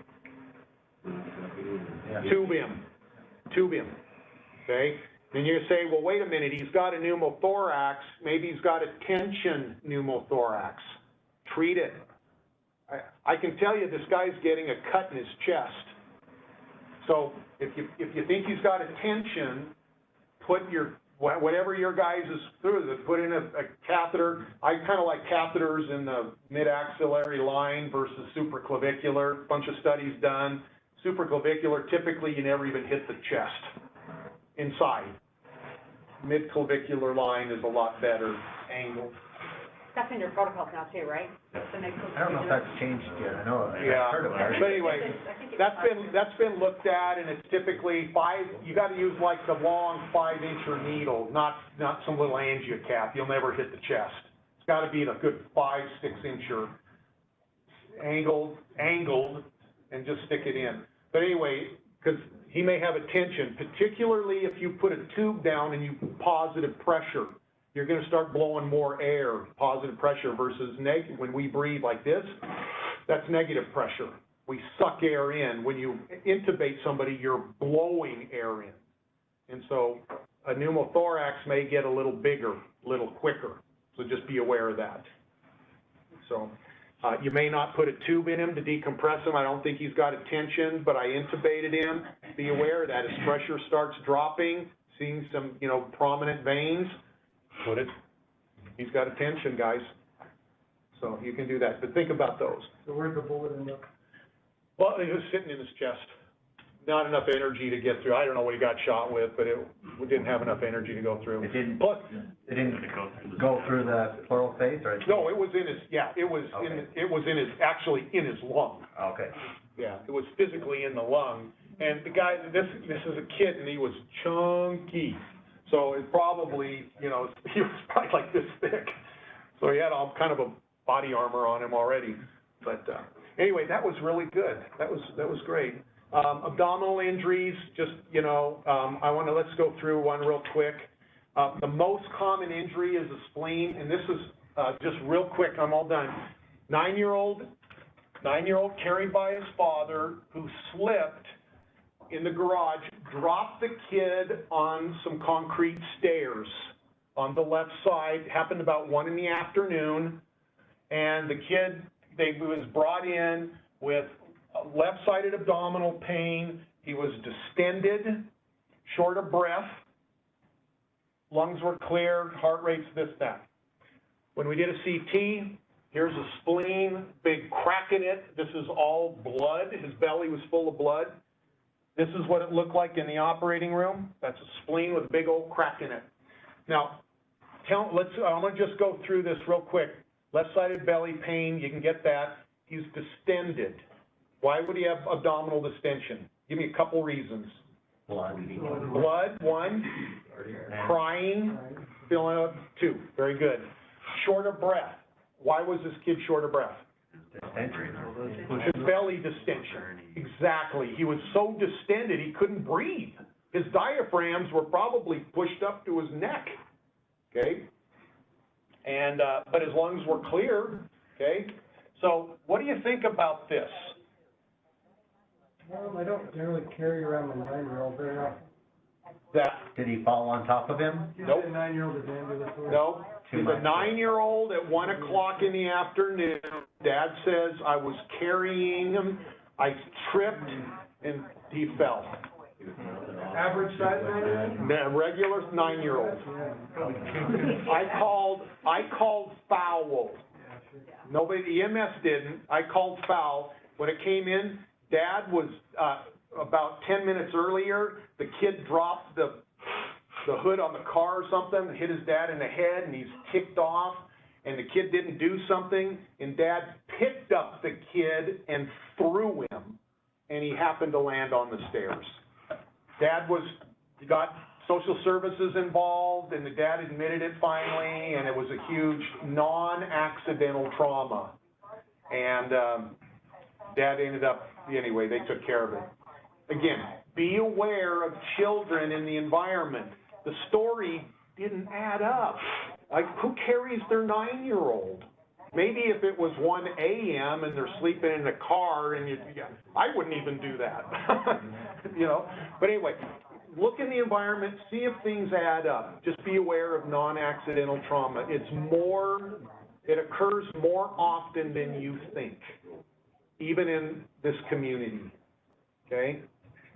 Tube him, okay? Then you say, well, wait a minute, he's got a pneumothorax, maybe he's got a tension pneumothorax. Treat it. I can tell you this guy's getting a cut in his chest. So if you think he's got a tension, put whatever your guys is through, put in a catheter. I kind of like catheters in the mid-axillary line versus supraclavicular. Bunch of studies done. Supraclavicular, typically you never even hit the chest inside. Mid-clavicular line is a lot better angle. That's in your protocols now too, right? I don't know if that's changed yet. I know, Yeah, I've heard of it. but anyway, that's been looked at, and it's typically you gotta use like the long 5-incher needle, not some little angiocath. You'll never hit the chest. It's gotta be a good 5-6-incher angled, and just stick it in. But anyway, because he may have a tension, particularly if you put a tube down and you positive pressure. You're gonna start blowing more air, positive pressure versus negative. When we breathe like this, that's negative pressure. We suck air in. When you intubate somebody, you're blowing air in. And so a pneumothorax may get a little bigger, a little quicker. So just be aware of that. So you may not put a tube in him to decompress him. I don't think he's got a tension, but I intubated him. Be aware of that. As pressure starts dropping, seeing some, prominent veins, put it. He's got a tension, guys. So you can do that, but think about those. So where'd the bullet end up? Well, it was sitting in his chest. Not enough energy to get through. I don't know what he got shot with, but we didn't have enough energy to go through. It didn't, Plus, it didn't go through the pleural phase, or? no, it was in his, it was Okay. it was in his, actually in his lung. Okay. Yeah, it was physically in the lung. And the guy, this is a kid, and he was chunky. So it probably, he was probably like this thick. So he had all kind of a body armor on him already. But anyway, that was really good. That was great. Abdominal injuries, just, let's go through one real quick. The most common injury is a spleen, and this is just real quick, I'm all done. Nine-year-old carried by his father who slipped in the garage, dropped the kid on some concrete stairs on the left side, happened about 1 p.m, and the kid, was brought in with left-sided abdominal pain. He was distended, short of breath, lungs were clear, heart rate's this, that. When we did a CT, here's a spleen, big crack in it. This is all blood. His belly was full of blood. This is what it looked like in the operating room. That's a spleen with a big old crack in it. Now, I'm gonna just go through this real quick. Left-sided belly pain, you can get that. He's distended. Why would he have abdominal distension? Give me a couple reasons. Blood, 1. Crying, feeling up, 2. Very good. Short of breath. Why was this kid short of breath? His belly distension. Exactly. He was so distended he couldn't breathe. His diaphragms were probably pushed up to his neck. Okay? And but his lungs were clear. Okay? So what do you think about this? I don't generally carry around a 9-year-old very often. Did he fall on top of him? Nope. A 9-year-old is ambulatory. No. He's a 9-year-old at 1 p.m. Dad says, I was carrying him, I tripped, and he fell. Average size 9-year-old? Regular 9-year-old. I called foul. Nobody, the EMS didn't. I called foul. When it came in, Dad was, about 10 minutes earlier, the kid dropped the hood on the car or something, hit his dad in the head, and he's ticked off, and the kid didn't do something, and Dad picked up the kid and threw him, and he happened to land on the stairs. Dad got social services involved, and the dad admitted it finally, and it was a huge non-accidental trauma. And Dad ended up, anyway, they took care of it. Again, be aware of children in the environment. The story didn't add up. Like, who carries their 9-year-old? Maybe if it was 1 a.m. and they're sleeping in a car, and I wouldn't even do that, But anyway, look in the environment, see if things add up. Just be aware of non-accidental trauma. It occurs more often than you think, even in this community, okay?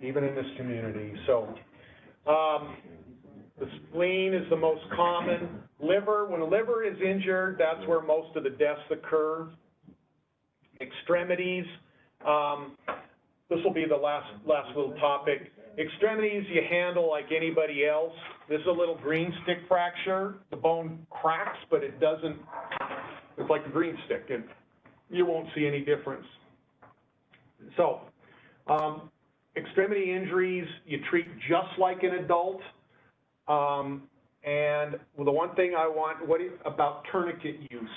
Even in this community. So, the spleen is the most common. Liver, when the liver is injured, that's where most of the deaths occur. Extremities, this will be the last little topic. Extremities you handle like anybody else. This is a little green stick fracture. The bone cracks, but it doesn't, it's like a green stick, and you won't see any difference. So, extremity injuries, you treat just like an adult. And the one thing I want, about tourniquet use?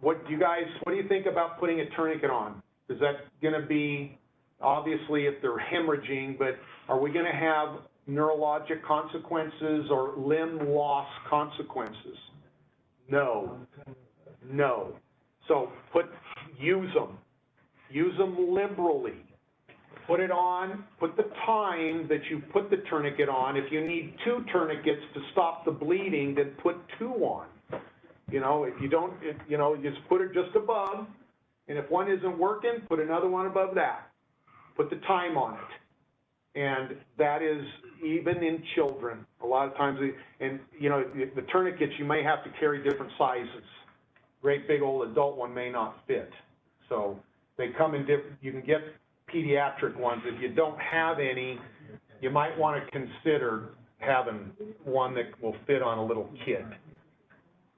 What do you think about putting a tourniquet on? Is that going to be obviously if they're hemorrhaging, but are we gonna have neurologic consequences or limb loss consequences? No, no. So use them liberally. Put it on, put the time that you put the tourniquet on. If you need 2 tourniquets to stop the bleeding, then put 2 on. You know, if you don't, you know, just put it just above, and if one isn't working, put another one above that. Put the time on it. And that is even in children. A lot of times, and you know, the tourniquets, you may have to carry different sizes. Great big old adult one may not fit. So they come in different, you can get pediatric ones. If you don't have any, you might want to consider having one that will fit on a little kid.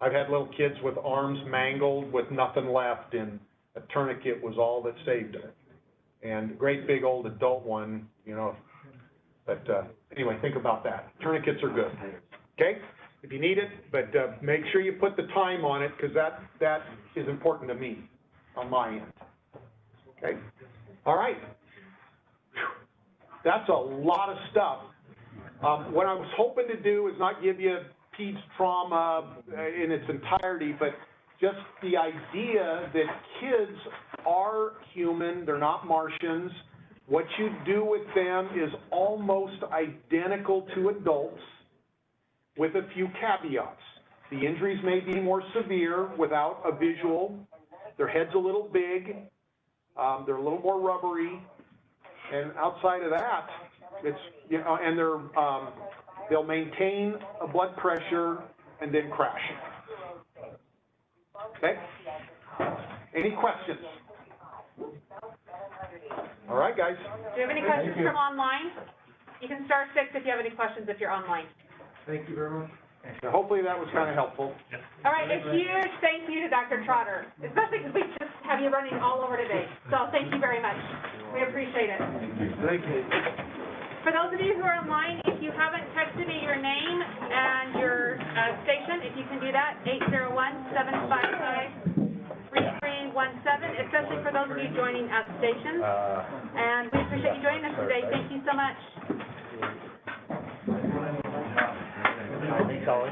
I've had little kids with arms mangled with nothing left, and a tourniquet was all that saved them. And a great big old adult one, you know, but anyway, think about that. Tourniquets are good, okay? If you need it, but make sure you put the time on it, because that is important to me on my end, okay? All right. That's a lot of stuff. What I was hoping to do is not give you peds trauma in its entirety, but just the idea that kids are human, they're not Martians. What you do with them is almost identical to adults with a few caveats. The injuries may be more severe without a visual. Their head's a little big. They're a little more rubbery. And outside of that, it's, you know, and they'll maintain a blood pressure and then crash. Okay? Any questions? All right, guys. Do you have any questions from online? You can star 6 if you have any questions if you're online. Thank you very much. So hopefully that was kind of helpful. All right, a huge thank you to Dr. Trotter, especially because we just have you running all over today. So thank you very much. We appreciate it. Thank you. For those of you who are online, if you haven't texted me your name and your station, if you can do that, 801-755-3317, especially for those of you joining at the station. And we appreciate you joining us today. Thank you so much. I think so.